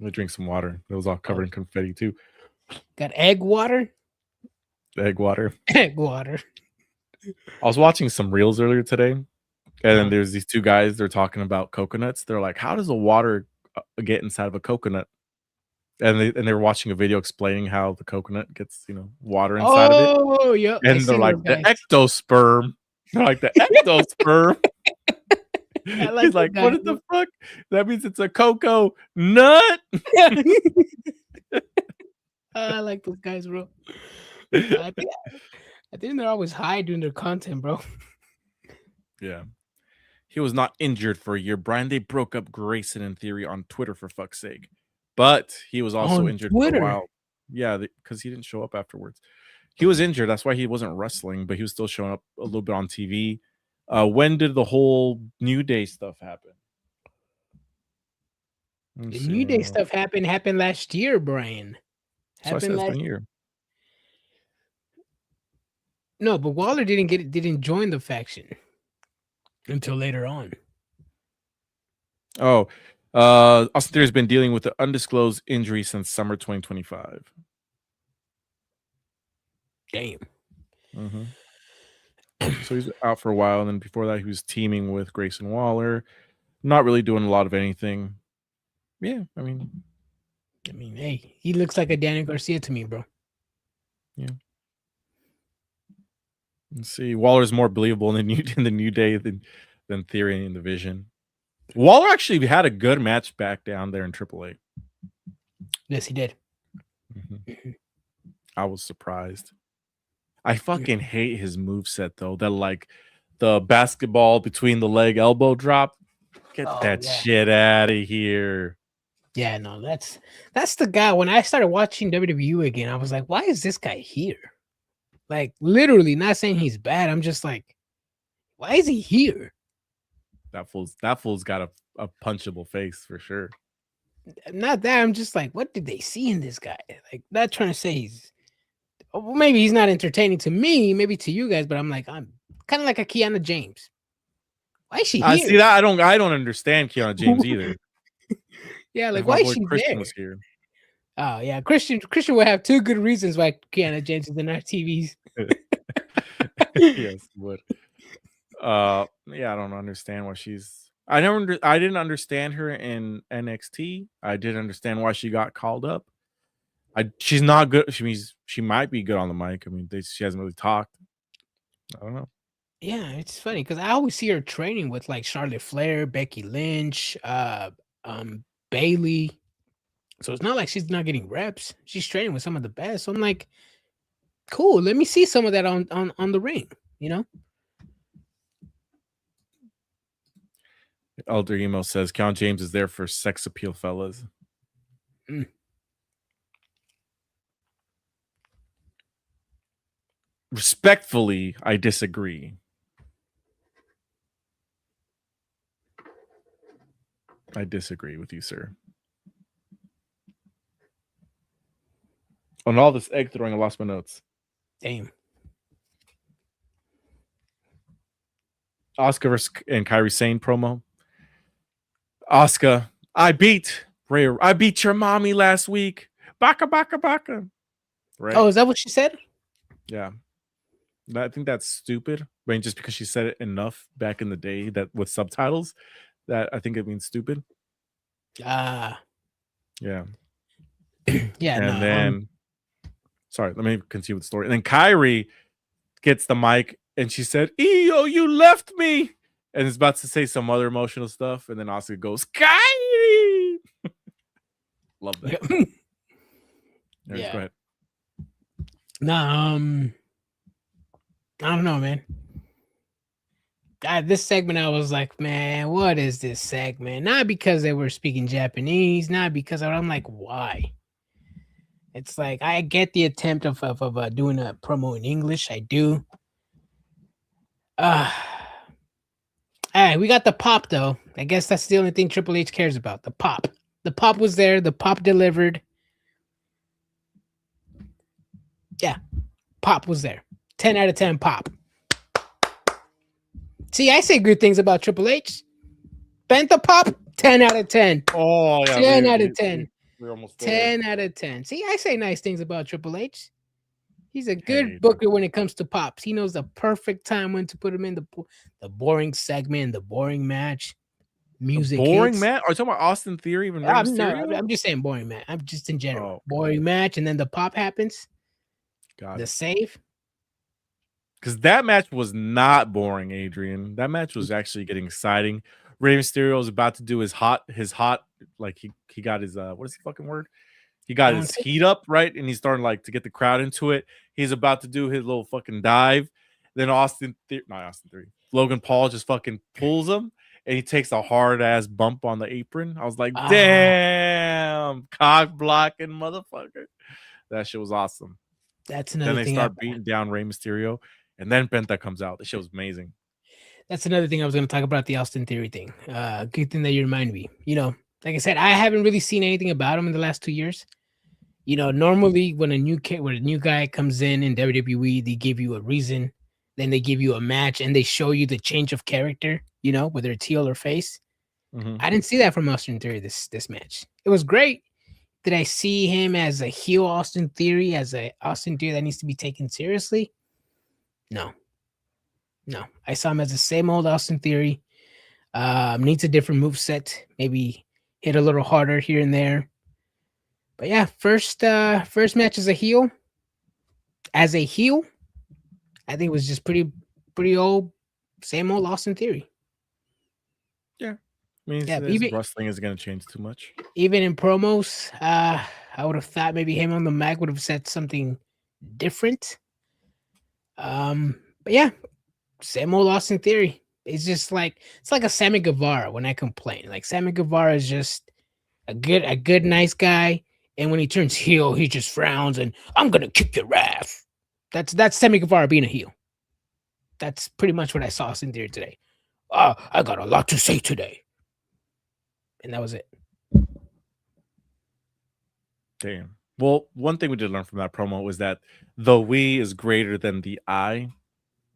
Let me drink some water. It was all covered in confetti too. Got egg water? Egg water. Egg water. I was watching some reels earlier today, and then there's these two guys. They're talking about coconuts. They're like, "How does the water get inside of a coconut?" And they were watching a video explaining how the coconut gets, water inside of it. Oh, yep. And they're like, the ectosperm. They're like, the ectosperm. He's like, what the fuck? That means it's a cocoa nut. I like those guys, bro. I think they're always high doing their content, bro. Yeah. He was not injured for a year, Brian. They broke up Grayson and Theory on Twitter, for fuck's sake. But he was also injured for a while. Yeah, because he didn't show up afterwards. He was injured. That's why he wasn't wrestling, but he was still showing up a little bit on TV. When did the whole New Day stuff happen? The New Day stuff happened last year, Brian. Happened last year. No, but Waller didn't join the faction until later on. Oh, Austin Theory has been dealing with an undisclosed injury since summer 2025. Damn. Mm-hmm. So he's out for a while, and then before that, he was teaming with Grayson Waller, not really doing a lot of anything. Yeah, I mean, hey, he looks like a Daniel Garcia to me, bro. Yeah. Let's see. Waller's more believable in the New Day than Theory in the Vision. Waller actually had a good match back down there in AAA. Yes, he did. Mm-hmm. I was surprised. I fucking hate his moveset though. That like the basketball between the leg elbow drop. Get that shit out of here. Yeah, no, that's the guy. When I started watching WWE again, I was like, why is this guy here? Like literally, not saying he's bad. I'm just like, why is he here? That fool's got a punchable face for sure. Not that. I'm just like, what did they see in this guy? Like, not trying to say maybe he's not entertaining to me, maybe to you guys, but I'm like, I'm kind of like a Kiana James. Why is she here? I see that. I don't understand Kiana James either. Yeah, like why is she Christian there? Was here. Oh yeah, Christian would have two good reasons why Kiana James is in our TVs. Yes, would. Yeah, I don't understand why she's. I didn't understand her in NXT. I did understand why she got called up. She's not good. She might be good on the mic. I mean, she hasn't really talked. I don't know. Yeah, it's funny because I always see her training with like Charlotte Flair, Becky Lynch, Bailey. So it's not like she's not getting reps. She's training with some of the best. So I'm like, cool. Let me see some of that on the ring. You know. Elder Emo says Count James is there for sex appeal, fellas. Respectfully, I disagree. I disagree with you, sir. On all this egg throwing, I lost my notes. Damn. Asuka and Kairi Sane promo. Asuka, I beat your mommy last week. Baka baka baka. Right? Oh, is that what she said? Yeah. I think that's stupid. I mean, just because she said it enough back in the day that with subtitles, that I think it means stupid. Yeah. Yeah. And then sorry, let me continue with the story. And then Kairi gets the mic and she said, "Eo, you left me." And is about to say some other emotional stuff. And then Asuka goes, "Kairi." Love that. Yeah. Go ahead. I don't know, man. This segment, I was like, man, what is this segment? Not because they were speaking Japanese, not because I'm like, why? It's like, I get the attempt of doing a promo in English. I do. All right, we got the pop, though. I guess that's the only thing Triple H cares about. The pop. The pop was there. The pop delivered. Yeah. Pop was there. 10 out of 10 pop. See, I say good things about Triple H. Penta pop, 10 out of 10. Oh, yeah. 10 out of 10. We're almost there. 10 out of 10. See, I say nice things about Triple H. He's a good Hey, booker when it comes to pops. He knows the perfect time when to put him in the boring segment, the boring match. Music boring hits. match? Are you talking about Austin Theory even Rey No, Mysterio? I'm just saying boring match. I'm just in general. Oh, Boring match, and then the pop happens. got The it. save. Because that match was not boring, Adrian. That match was actually getting exciting. Rey Mysterio was about to do his hot, like he got his what is the fucking word? He got his Bouncing. heat up, right? And he's starting like to get the crowd into it. He's about to do his little fucking dive. Then Logan Paul just fucking pulls him and he takes a hard ass bump on the apron. I was like, damn, cock blocking motherfucker. That shit was awesome. That's another Then they thing. start beating down Rey Mysterio, and then Penta comes out. The shit was amazing. That's another thing I was going to talk about, the Austin Theory thing. Good thing that you remind me. You know, like I said, I haven't really seen anything about him in the last 2 years. You know, normally when a new guy comes in WWE, they give you a reason, then they give you a match, and they show you the change of character. You know, whether it's heel or face. I didn't see that from Austin Theory this match. It was great. Did I see him as a heel Austin Theory, as a Austin Theory that needs to be taken seriously? No. I saw him as the same old Austin Theory. Needs a different move set, maybe hit a little harder here and there. But yeah, first match as a heel. As a heel, I think it was just pretty old, same old Austin Theory. Yeah. I mean, even wrestling isn't going to change too much. Even in promos, I would have thought maybe him on the mic would have said something different. But yeah, same old Austin Theory. It's like a Sammy Guevara when I complain. Like Sammy Guevara is just a good nice guy, and when he turns heel, he just frowns and I'm gonna kick your ass. That's Sammy Guevara being a heel. That's pretty much what I saw Austin Theory today. I got a lot to say today. And that was it. Damn. Well, one thing we did learn from that promo was that the we is greater than the I.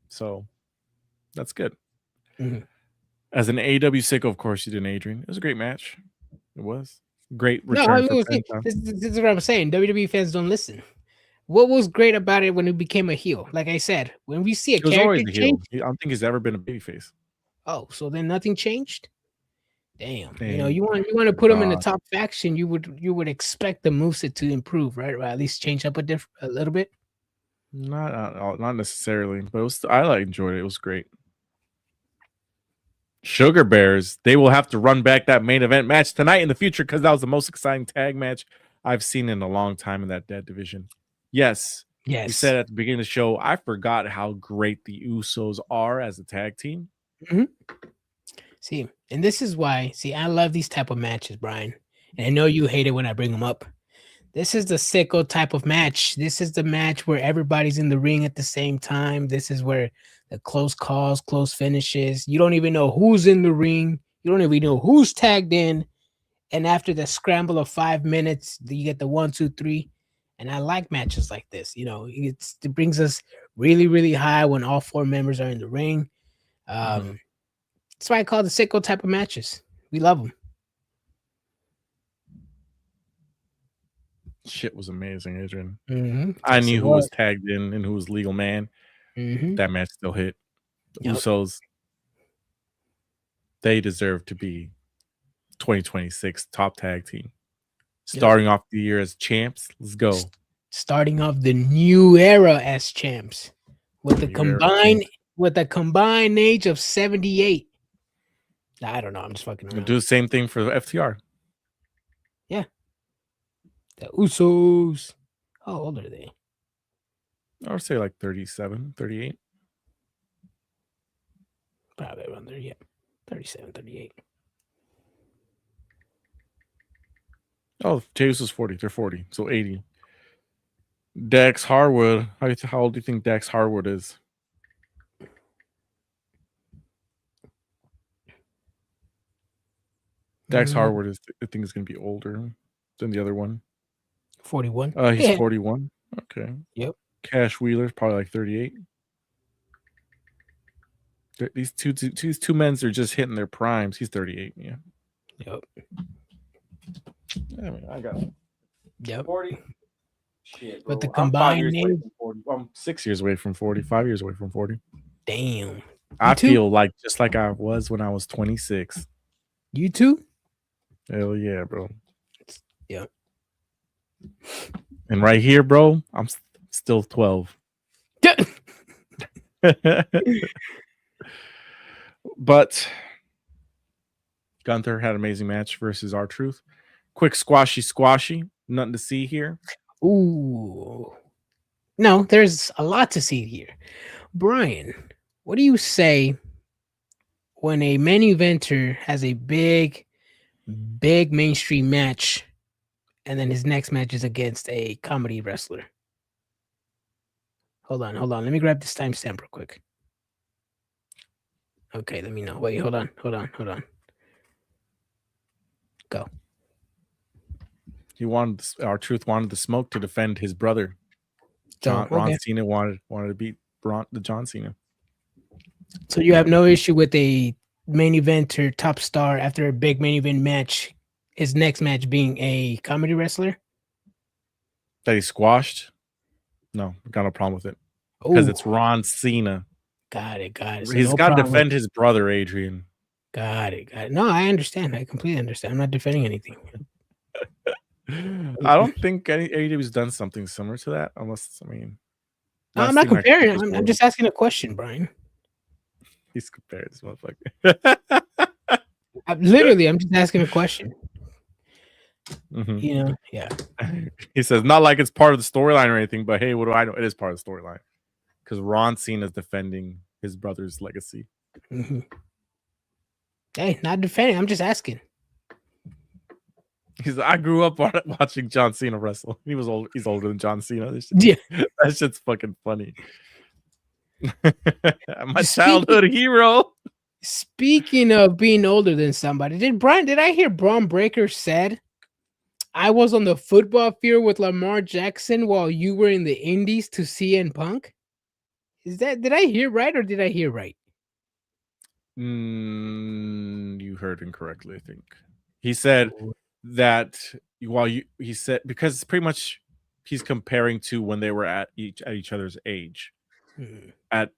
So that's good. Mhm. As an AEW sicko, of course, you did, Adrian. It was a great match. It was great No, return for Penta. this is what I'm saying. WWE fans don't listen. What was great about it when he became a heel? Like I said, when we see a He was character always a heel. change, I don't think he's ever been a babyface. oh, so then nothing changed. Damn, you know, Thank you want to put him in the God. top faction, you would expect the moveset to improve, right? Or at least change up a little bit. Not necessarily, but it was. I enjoyed it. It was great. Sugar Bears, they will have to run back that main event match tonight in the future because that was the most exciting tag match I've seen in a long time in that dead division. Yes. Yes. We said at the beginning of the show, I forgot how great the Usos are as a tag team. Mm-hmm. See, and this is why, I love these type of matches, Brian. And I know you hate it when I bring them up. This is the sicko type of match. This is the match where everybody's in the ring at the same time. This is where the close calls, close finishes. You don't even know who's in the ring. You don't even know who's tagged in. And after the scramble of 5 minutes, you get the 1, 2, 3. And I like matches like this. You know, it brings us really, really high when all 4 members are in the ring. That's why I call the sicko type of matches. We love them. Shit was amazing, Adrian. Mm-hmm. I knew who was tagged in and who was legal man. Mm-hmm. That match still hit. The Usos, they deserve to be 2026 top tag team. Starting off the year as champs. Let's go. Starting off the new era as champs with the combined age of 78. I don't know. I'm just fucking around. We'll do the same thing for the FTR. Yeah. The Usos. How old are they? I would say like 37, 38. Probably around there, yeah. 37, 38. Oh, James was 40. They're 40, so 80. Dax Harwood. How old do you think Dax Harwood is? Dax Harwood is, I think, is going to be older than the other one. 41. He's 41. Okay. Yep. Cash Wheeler's probably like 38. These two men are just hitting their primes. He's 38. Yeah. Yep. I mean, I got Yep. 40. Shit, bro. But the I'm 5 combined years away name, from 40. I'm 6 years away from 40. 5 years away from 40. damn. I too? feel like just like I was when I was 26. You too? Hell yeah, bro. Yeah. And right here, bro, I'm still 12. But Gunther had an amazing match versus R-Truth. Quick squashy. Nothing to see here. Ooh. No, there's a lot to see here. Brian, what do you say when a main eventer has a big mainstream match and then his next match is against a comedy wrestler? Hold on. Let me grab this timestamp real quick. Okay, let me know. Wait, hold on. Go. R-Truth wanted the smoke to defend his brother. Ron Cena wanted to beat the John Cena. So you have no issue with a main eventer top star after a big main event match, his next match being a comedy wrestler? That he squashed? No, got no problem with it. Because it's Ron Cena. Got it. So he's got to defend his brother, Adrian. Got it. No, I understand. I completely understand. I'm not defending anything. I don't think AEW's done something similar to that, unless, I mean... No, I'm not comparing. I'm just asking a question, Brian. He's compared this motherfucker. I'm just asking a question. Mm-hmm. You know, yeah. He says, not like it's part of the storyline or anything, but hey, what do I know? It is part of the storyline. Because Ron Cena is defending his brother's legacy. Mm-hmm. Hey, not defending. I'm just asking. I grew up watching John Cena wrestle. He was old. He's older than John Cena. That shit's fucking funny. My childhood hero. Speaking of being older than somebody, did I hear Braun Breaker said, I was on the football field with Lamar Jackson while you were in the Indies to CM Punk? Did I hear right or did I hear right? You heard incorrectly, I think. He said that he said, because pretty much he's comparing to when they were at each other's age. At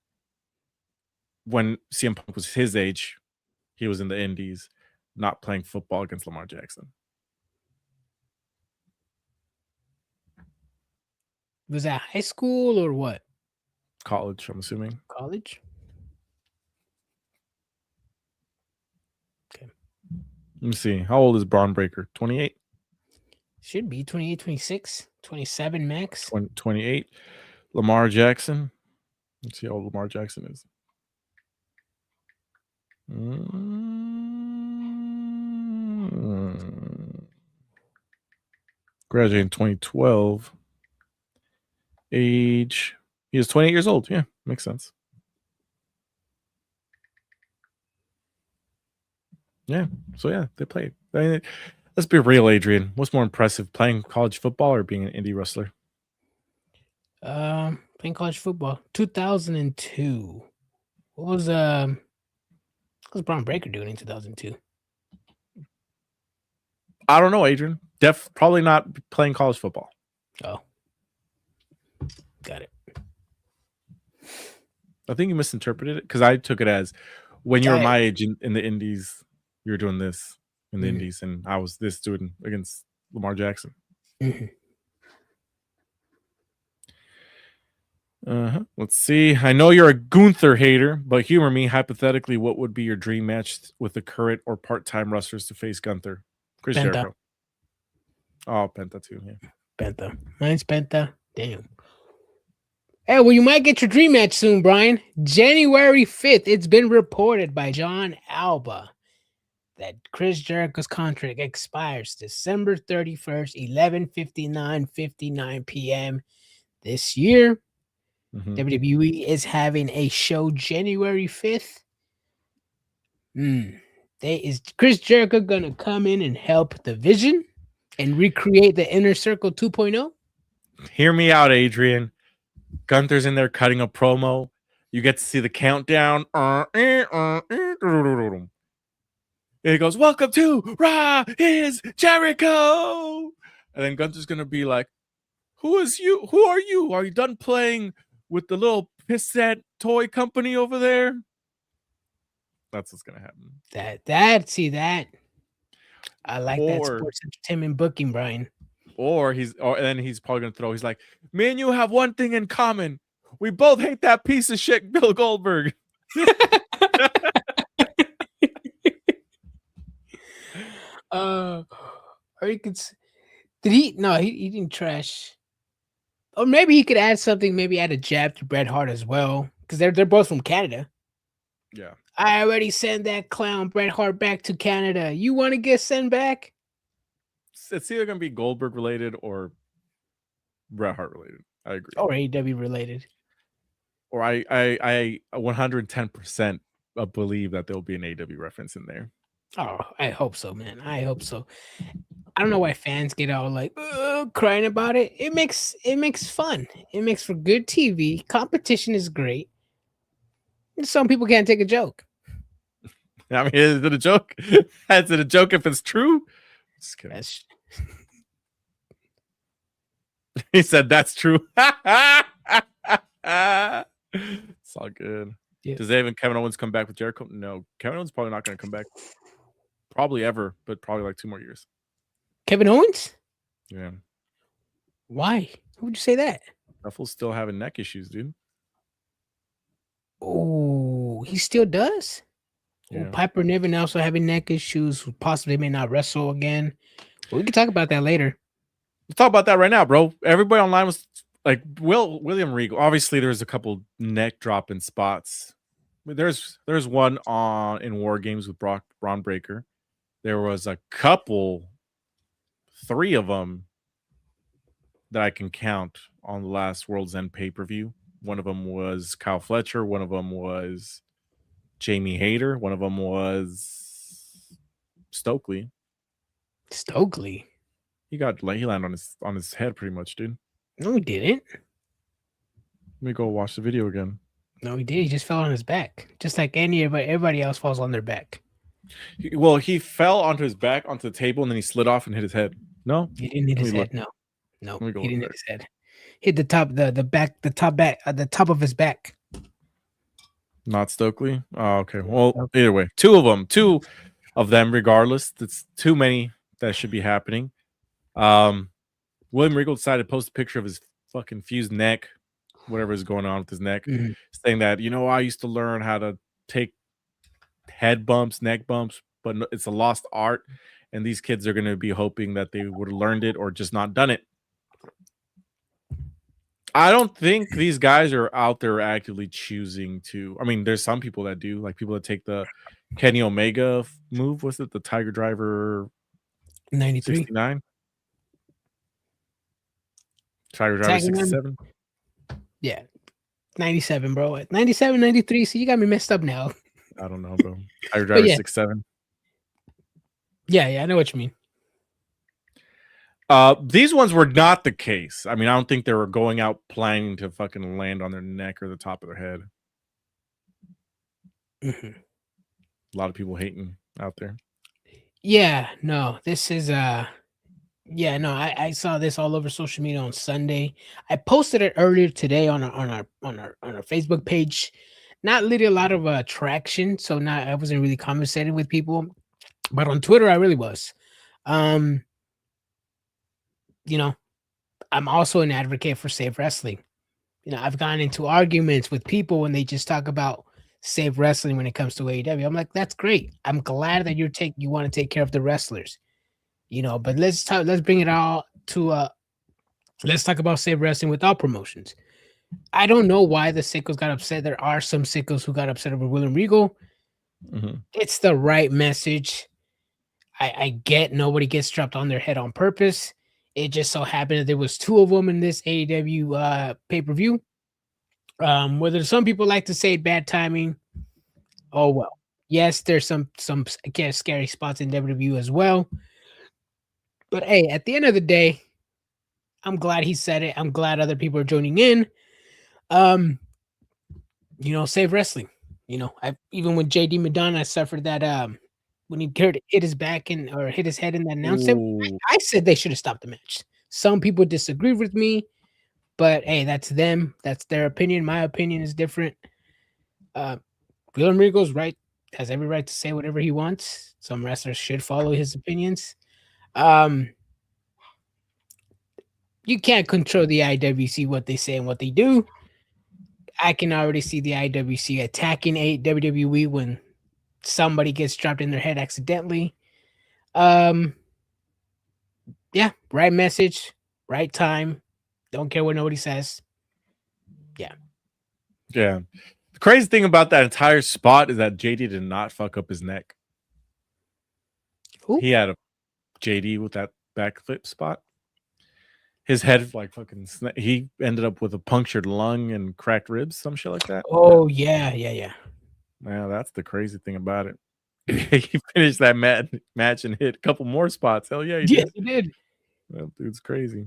when CM Punk was his age, he was in the Indies, not playing football against Lamar Jackson. Was that high school or what? College, I'm assuming. College? Okay. Let me see. How old is Braun Breaker? 28? Should be 28, 26, 27 max. 28. Lamar Jackson. Let's see how old Lamar Jackson is. Graduated in 2012. Age. He is 28 years old. Yeah, makes sense. Yeah. So yeah, they played. I mean, let's be real, Adrian. What's more impressive, playing college football or being an indie wrestler? Playing college football. 2002. What was Braun Breaker doing in 2002? I don't know, Adrian. Probably not playing college football. Oh. Got it. I think you misinterpreted it, because I took it as when you were my age in the Indies, you were doing this in the Indies, and I was this doing against Lamar Jackson. Let's see. I know you're a Gunther hater, but humor me. Hypothetically, what would be your dream match with the current or part-time wrestlers to face Gunther? Chris Jericho. Oh, Penta too. Yeah. Penta. Mine's Penta. Damn. Hey, well, you might get your dream match soon, Brian. January 5th, it's been reported by John Alba that Chris Jericho's contract expires December 31st, 11:59 p.m. this year. WWE is having a show January 5th. Is Chris Jericho gonna come in and help the Vision and recreate the Inner Circle 2.0? Hear me out, Adrian. Gunther's in there cutting a promo. You get to see the countdown. And he goes, "Welcome to Raw is Jericho." And then Gunther's gonna be like, "Who is you? Who are you? Are you done playing with the little pissant toy company over there?" That's what's gonna happen. That. I like that Or sports entertainment booking, Brian. and then he's probably gonna throw. He's like, "Me and you have one thing in common. We both hate that piece of shit, Bill Goldberg." Or he could. Did he? No, he didn't trash. Or maybe he could add something. Maybe add a jab to Bret Hart as well, because they're both from Canada. Yeah, I already sent that clown Bret Hart back to Canada. You want to get sent back? it's either gonna be Goldberg related or Bret Hart related. I agree. Or AEW related. Or I 110% believe that there'll be an AEW reference in there. Oh, I hope so, man. I hope so. I don't know why fans get all like crying about it. It makes fun. It makes for good TV. Competition is great. Some people can't take a joke. I mean, is it a joke? Is it a joke if it's true? Just kidding. He said that's true. It's all good. Yeah. Does even Kevin Owens come back with Jericho? No, Kevin Owens probably not going to come back. Probably ever, but probably like 2 more years. Kevin Owens? Yeah. Why? Who would you say that? Ruffle's still having neck issues, dude. Oh, he still does? Yeah. Oh, Piper Niven also having neck issues. Possibly may not wrestle again. Well, we can talk about that later. Let's talk about that right now, bro. Everybody online was like, William Regal. Obviously, there's a couple neck dropping spots. There's one in War Games with Braun Breaker. There was a couple, 3 of them that I can count on the last World's End pay-per-view. One of them was Kyle Fletcher. One of them was Jamie Hayter. One of them was Stokely. Stokely? He landed on his head pretty much, dude. No, he didn't. Let me go watch the video again. No, he did. He just fell on his back, just like everybody else falls on their back. He fell onto his back onto the table and then he slid off and hit his head. No, he didn't hit his head. No, he didn't hit his head. Hit the top, the top of his back. Not Stokely. Oh, okay. Well, either way, 2 of them. Regardless, it's too many that should be happening. William Regal decided to post a picture of his fucking fused neck, whatever is going on with his neck, saying that, I used to learn how to take head bumps, neck bumps, but it's a lost art, and these kids are going to be hoping that they would have learned it or just not done it. I don't think these guys are out there actively choosing to. I mean, there's some people that do, like people that take the Kenny Omega move. What's it? The Tiger Driver 93? 69? Tiger Driver 67? Yeah. 97, bro. 97, 93. So you got me messed up now. I don't know, bro. Tiger Driver 67. Yeah, I know what you mean. These ones were not the case. I mean, I don't think they were going out planning to fucking land on their neck or the top of their head. Mm-hmm. A lot of people hating out there. Yeah, no, this is I saw this all over social media on Sunday. I posted it earlier today on our Facebook page. Not really a lot of traction, so I wasn't really conversating with people, but on Twitter I really was. I'm also an advocate for safe wrestling. I've gotten into arguments with people when they just talk about safe wrestling when it comes to AEW. I'm like, that's great. I'm glad that you want to take care of the wrestlers. But let's bring it all to let's talk about safe wrestling with all promotions. I don't know why the sickos got upset. There are some sickos who got upset over William Regal. Mm-hmm. It's the right message. I get nobody gets dropped on their head on purpose. It just so happened that there was 2 of them in this AEW pay-per-view. Whether some people like to say bad timing, oh well. Yes, there's some scary spots in WWE as well. But hey, at the end of the day, I'm glad he said it. I'm glad other people are joining in. Save wrestling. Even with JD Madonna, I suffered that when he hit his back or hit his head in that announce table. Ooh. I said they should have stopped the match. Some people disagree with me, but hey, that's them. That's their opinion. My opinion is different. William Regal's right, has every right to say whatever he wants. Some wrestlers should follow his opinions. You can't control the IWC, what they say and what they do. I can already see the IWC attacking WWE when somebody gets dropped in their head accidentally. Yeah, right message, right time. Don't care what nobody says. Yeah. The crazy thing about that entire spot is that JD did not fuck up his neck. Who? He had a JD with that backflip spot. His head like fucking. He ended up with a punctured lung and cracked ribs, some shit like that. Oh yeah. Yeah, that's the crazy thing about it. He finished that match and hit a couple more spots. Hell yeah, he did. That dude's crazy.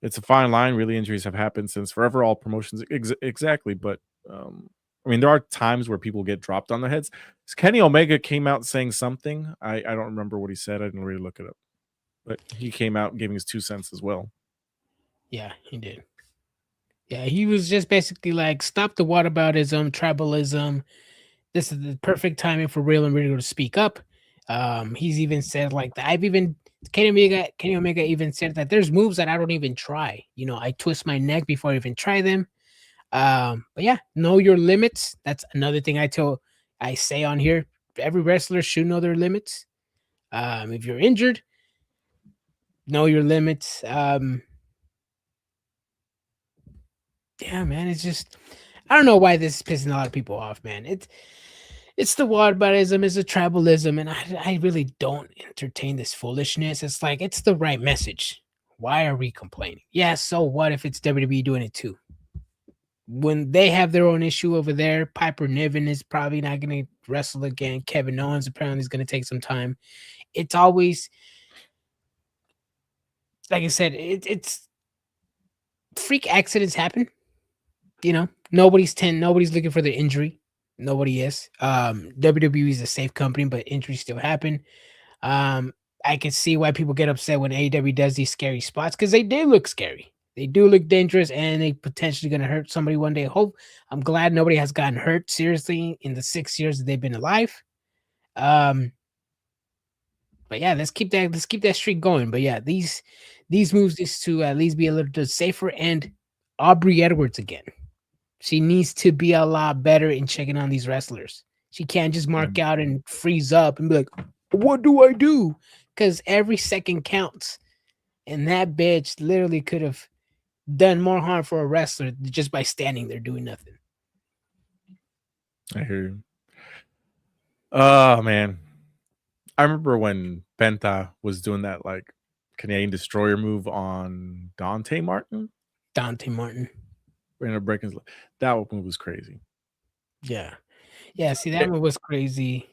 It's a fine line. Really, injuries have happened since forever. All promotions, exactly. But I mean, there are times where people get dropped on their heads. Kenny Omega came out saying something. I don't remember what he said. I didn't really look it up. But he came out and gave his 2 cents as well. Yeah, he did. Yeah, he was just basically like, stop the whataboutism, tribalism. This is the perfect timing for Real and Regal to speak up. He's even said like that. Kenny Omega even said that there's moves that I don't even try. You know, I twist my neck before I even try them. But yeah, know your limits. That's another thing I say on here. Every wrestler should know their limits. If you're injured, know your limits. Yeah, man, it's just, I don't know why this is pissing a lot of people off, man. It's the whataboutism, it's the tribalism, and I really don't entertain this foolishness. It's like, it's the right message. Why are we complaining? Yeah, so what if it's WWE doing it too? When they have their own issue over there, Piper Niven is probably not going to wrestle again. Kevin Owens apparently is going to take some time. It's always, like I said, it's freak accidents happen. You know, nobody's looking for the injury. Nobody is. WWE is a safe company, but injuries still happen. I can see why people get upset when AEW does these scary spots, because they do look scary. They do look dangerous, and they potentially going to hurt somebody one day. I'm glad nobody has gotten hurt seriously in the 6 years that they've been alive. But yeah, let's keep that streak going. But yeah, these moves is to at least be a little bit safer. And Aubrey Edwards again. She needs to be a lot better in checking on these wrestlers. She can't just mark out and freeze up and be like, what do I do? Because every second counts. And that bitch literally could have done more harm for a wrestler just by standing there doing nothing. I hear you. Oh, man. I remember when Penta was doing that like Canadian Destroyer move on Dante Martin. Ended up breaking his leg. That move was crazy. Yeah. See, that one was crazy.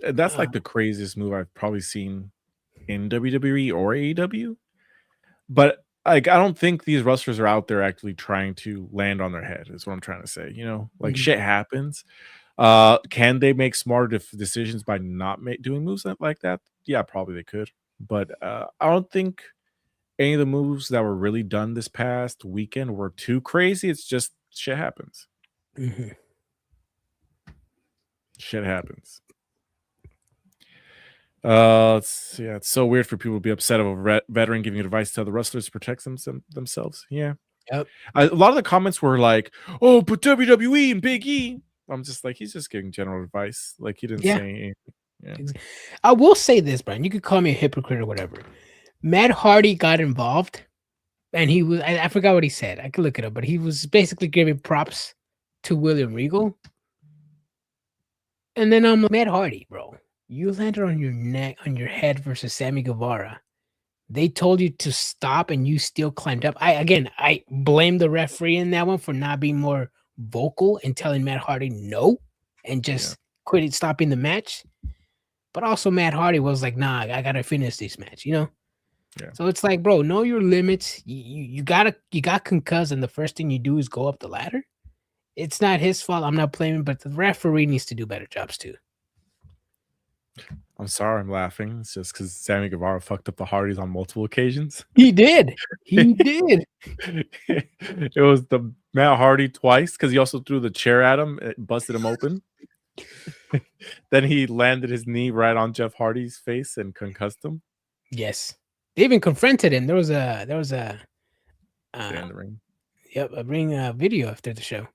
That's like the craziest move I've probably seen in WWE or AEW. But like, I don't think these wrestlers are out there actually trying to land on their head. Is what I'm trying to say. You know, like shit happens. Can they make smarter decisions by not doing moves like that? Yeah, probably they could. But I don't think any of the moves that were really done this past weekend were too crazy. It's just shit happens. Shit happens. Let's see. Yeah, it's so weird for people to be upset of a veteran giving advice to other wrestlers to protect themselves. Yeah. Yep. A lot of the comments were like, "Oh, but WWE and Big E." I'm just like, he's just giving general advice. Like, he didn't say anything. Yeah. I will say this, Brian. You could call me a hypocrite or whatever. Matt Hardy got involved, and he was, I forgot what he said. I could look it up, but he was basically giving props to William Regal. And then I'm like, Matt Hardy, bro, you landed on your neck, on your head versus Sammy Guevara. They told you to stop, and you still climbed up. I blame the referee in that one for not being more vocal and telling Matt Hardy no, and just quitting, stopping the match. But also Matt Hardy was like, nah, I gotta finish this match, you know? Yeah. So it's like, bro, know your limits. You got concussed, and the first thing you do is go up the ladder. It's not his fault. I'm not blaming, but the referee needs to do better jobs too. I'm sorry, I'm laughing. It's just because Sammy Guevara fucked up the Hardys on multiple occasions. He did. He did. It was the Matt Hardy twice because he also threw the chair at him, it busted him open. Then he landed his knee right on Jeff Hardy's face and concussed him. Yes. They even confronted him. There was a In the ring. Yep, a ring video after the show.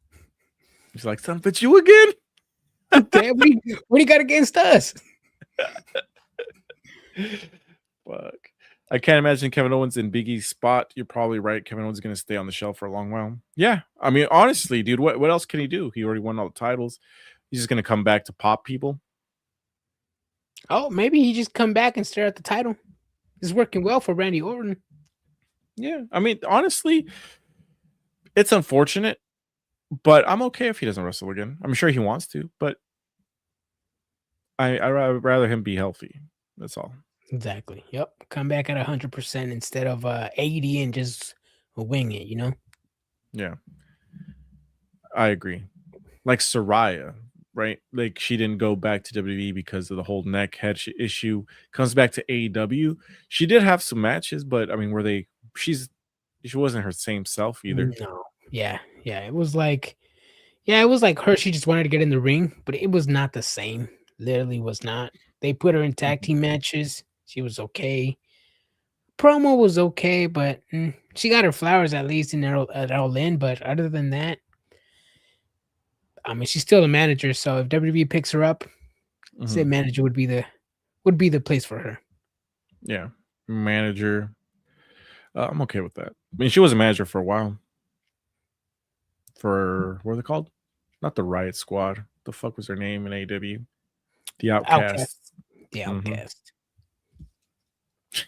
He's like, son, but you again? Okay, what do you got against us? Fuck. I can't imagine Kevin Owens in Big E's spot. You're probably right. Kevin Owens is going to stay on the shelf for a long while. Yeah. I mean, honestly, dude, what else can he do? He already won all the titles. He's just going to come back to pop people. Oh, maybe he just come back and stare at the title. It's working well for Randy Orton. Yeah. I mean, honestly, it's unfortunate, but I'm okay if he doesn't wrestle again. I'm sure he wants to, but I'd rather him be healthy. That's all. Exactly. Yep. Come back at 100% instead of 80 and just wing it, you know? Yeah. I agree. Like Saraya, right? Like she didn't go back to WWE because of the whole neck head issue. Comes back to AEW. She did have some matches, but I mean, she wasn't her same self either. No. Yeah. Yeah. It was like her. She just wanted to get in the ring, but it was not the same. Literally was not. They put her in tag team matches. She was okay. Promo was okay, but she got her flowers at least at All In. But other than that, I mean, she's still a manager. So if WWE picks her up, say manager would be the place for her. Yeah, manager. I'm okay with that. I mean, she was a manager for a while. For what are they called? Not the Riot Squad. The fuck was their name in AEW? The Outcast. The Outcast.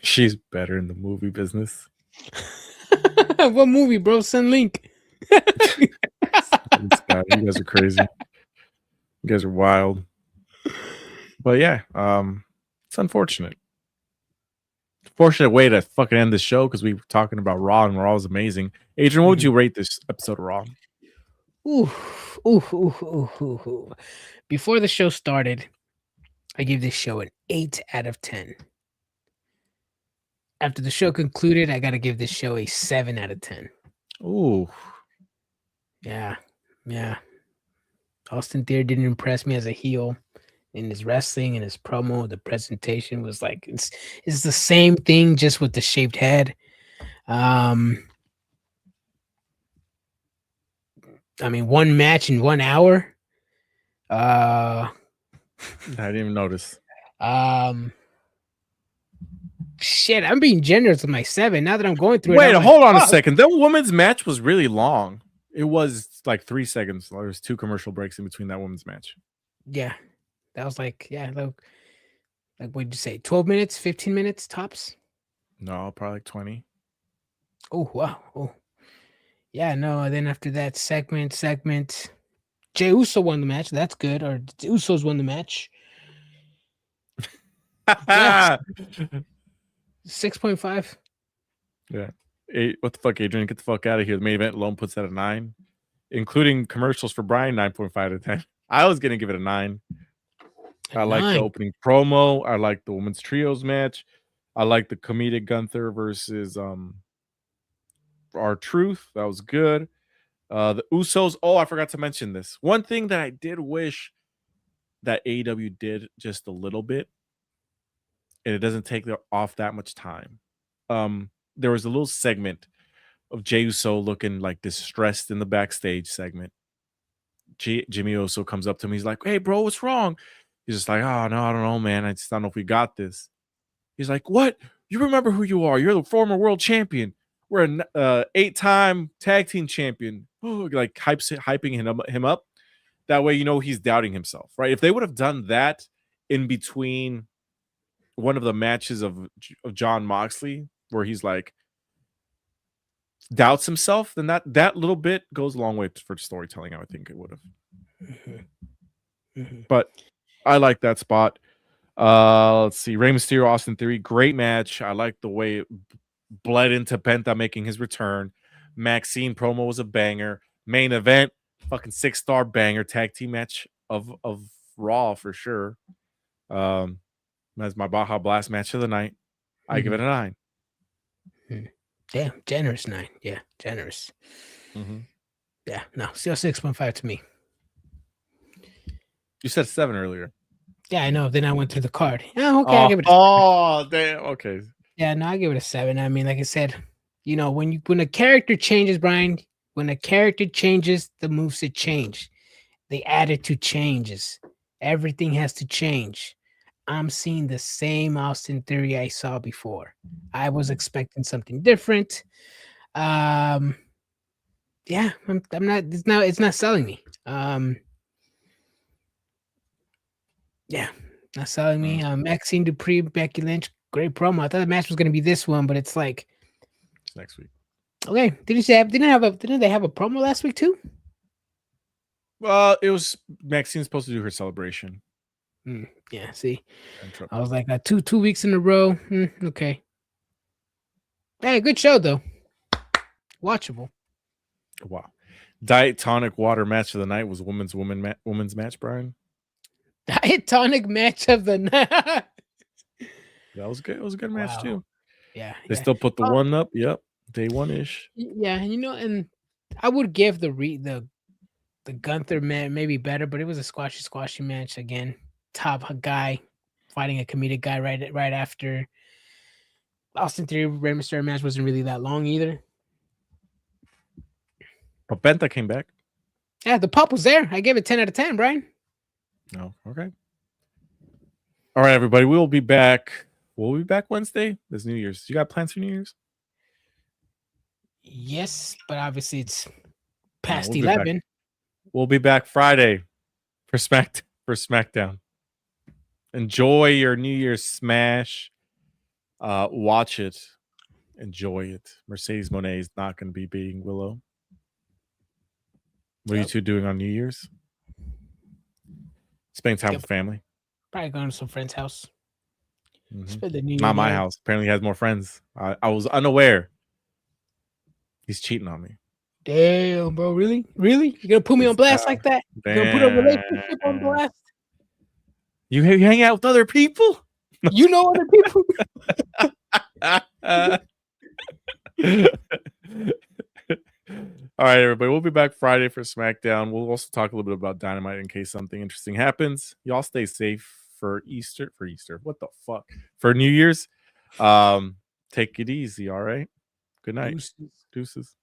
She's better in the movie business. What movie, bro? Send link. You guys are crazy. You guys are wild. But yeah, it's unfortunate. Fortunate way to fucking end the show because we were talking about Raw and Raw was amazing. Adrian, what would you rate this episode of Raw? Ooh. Before the show started, I gave this show an 8 out of 10. After the show concluded, I got to give this show a 7 out of 10. Ooh. Yeah. Austin Theory didn't impress me as a heel in his wrestling and his promo. The presentation was like, it's the same thing, just with the shaved head. I mean, one match in 1 hour. I didn't even notice. Shit, I'm being generous with my 7. Now that I'm going through it. Wait, hold on a second. That woman's match was really long. It was like 3 seconds. There was 2 commercial breaks in between that woman's match. Yeah. That was like what'd you say? 12 minutes, 15 minutes tops? No, probably like 20. Oh, wow. Oh. Yeah, no. And then after that segment, Jey Uso won the match. That's good. Or the Usos won the match. 6.5. Yeah. 8. What the fuck, Adrian? Get the fuck out of here. The main event alone puts that at 9, including commercials for Brian. 9.5 out of 10. I was gonna give it a 9. I like the opening promo. I like the women's trios match. I like the comedic Gunther versus R-Truth. That was good. The Usos. Oh, I forgot to mention this. One thing that I did wish that AEW did just a little bit, and it doesn't take off that much time. There was a little segment of Jey Uso looking like distressed in the backstage segment. Jimmy Uso comes up to him. He's like, "Hey, bro, what's wrong?" He's just like, "Oh, no, I don't know, man. I just don't know if we got this." He's like, "What? You remember who you are? You're the former world champion. We're an 8-time tag team champion." Like hyping him up. That way, he's doubting himself, right? If they would have done that in between one of the matches of John Moxley, where he's like doubts himself, then that little bit goes a long way for storytelling. I would think it would have. But I like that spot. Let's see. Rey Mysterio, Austin Theory, great match. I like the way it bled into Penta making his return. Maxine promo was a banger. Main event, fucking 6-star banger. Tag team match of Raw for sure. That's my Baja Blast match of the night. I give it a 9. Damn, generous 9. Yeah, generous. Mm-hmm. Yeah, no, still 6.5 to me. You said 7 earlier. Yeah, I know. Then I went through the card. Oh, okay, I give it. Damn. Okay. Yeah, no, I give it a 7. I mean, like I said, when a character changes, Brian, when a character changes, the moveset change, the attitude changes, everything has to change. I'm seeing the same Austin Theory I saw before. I was expecting something different. Yeah, I'm not. It's not selling me. Yeah, not selling me. Maxine Dupree, Becky Lynch, great promo. I thought the match was going to be this one, but it's like it's next week. Okay, didn't they have a promo last week too? Well, it was Maxine's supposed to do her celebration. Yeah, see, I was like, 2 weeks in a row. Okay. Hey, good show though. Watchable. Wow. Diet tonic water match of the night was women's match, Brian. Diet tonic match of the night. That was good. It was a good match too. Yeah. They still put the one up. Yep. Day 1-ish. Yeah, and I would give the Gunther man maybe better, but it was a squashy match again. Top guy fighting a comedic guy right after. Austin Theory Rey Mysterio match wasn't really that long either. But Penta came back. Yeah, the pop was there. I gave it 10 out of 10, Brian. No, okay. All right, everybody. We'll be back. We'll be back Wednesday. This New Year's. You got plans for New Year's? Yes, but obviously it's past 11. We'll be back Friday for SmackDown. Enjoy your New Year's smash. Watch it. Enjoy it. Mercedes Moné is not going to be beating Willow. What are you two doing on New Year's? Spending time with family. Probably going to some friend's house. Spend the New Year. Not my house. Apparently he has more friends. I was unaware. He's cheating on me. Damn, bro. Really? You're gonna put me on blast like that? You're gonna put a relationship on blast? You hang out with other people? You know other people? All right, everybody. We'll be back Friday for SmackDown. We'll also talk a little bit about Dynamite in case something interesting happens. Y'all stay safe for Easter. What the fuck? For New Year's. Take it easy, all right? Good night. Deuces. Deuces.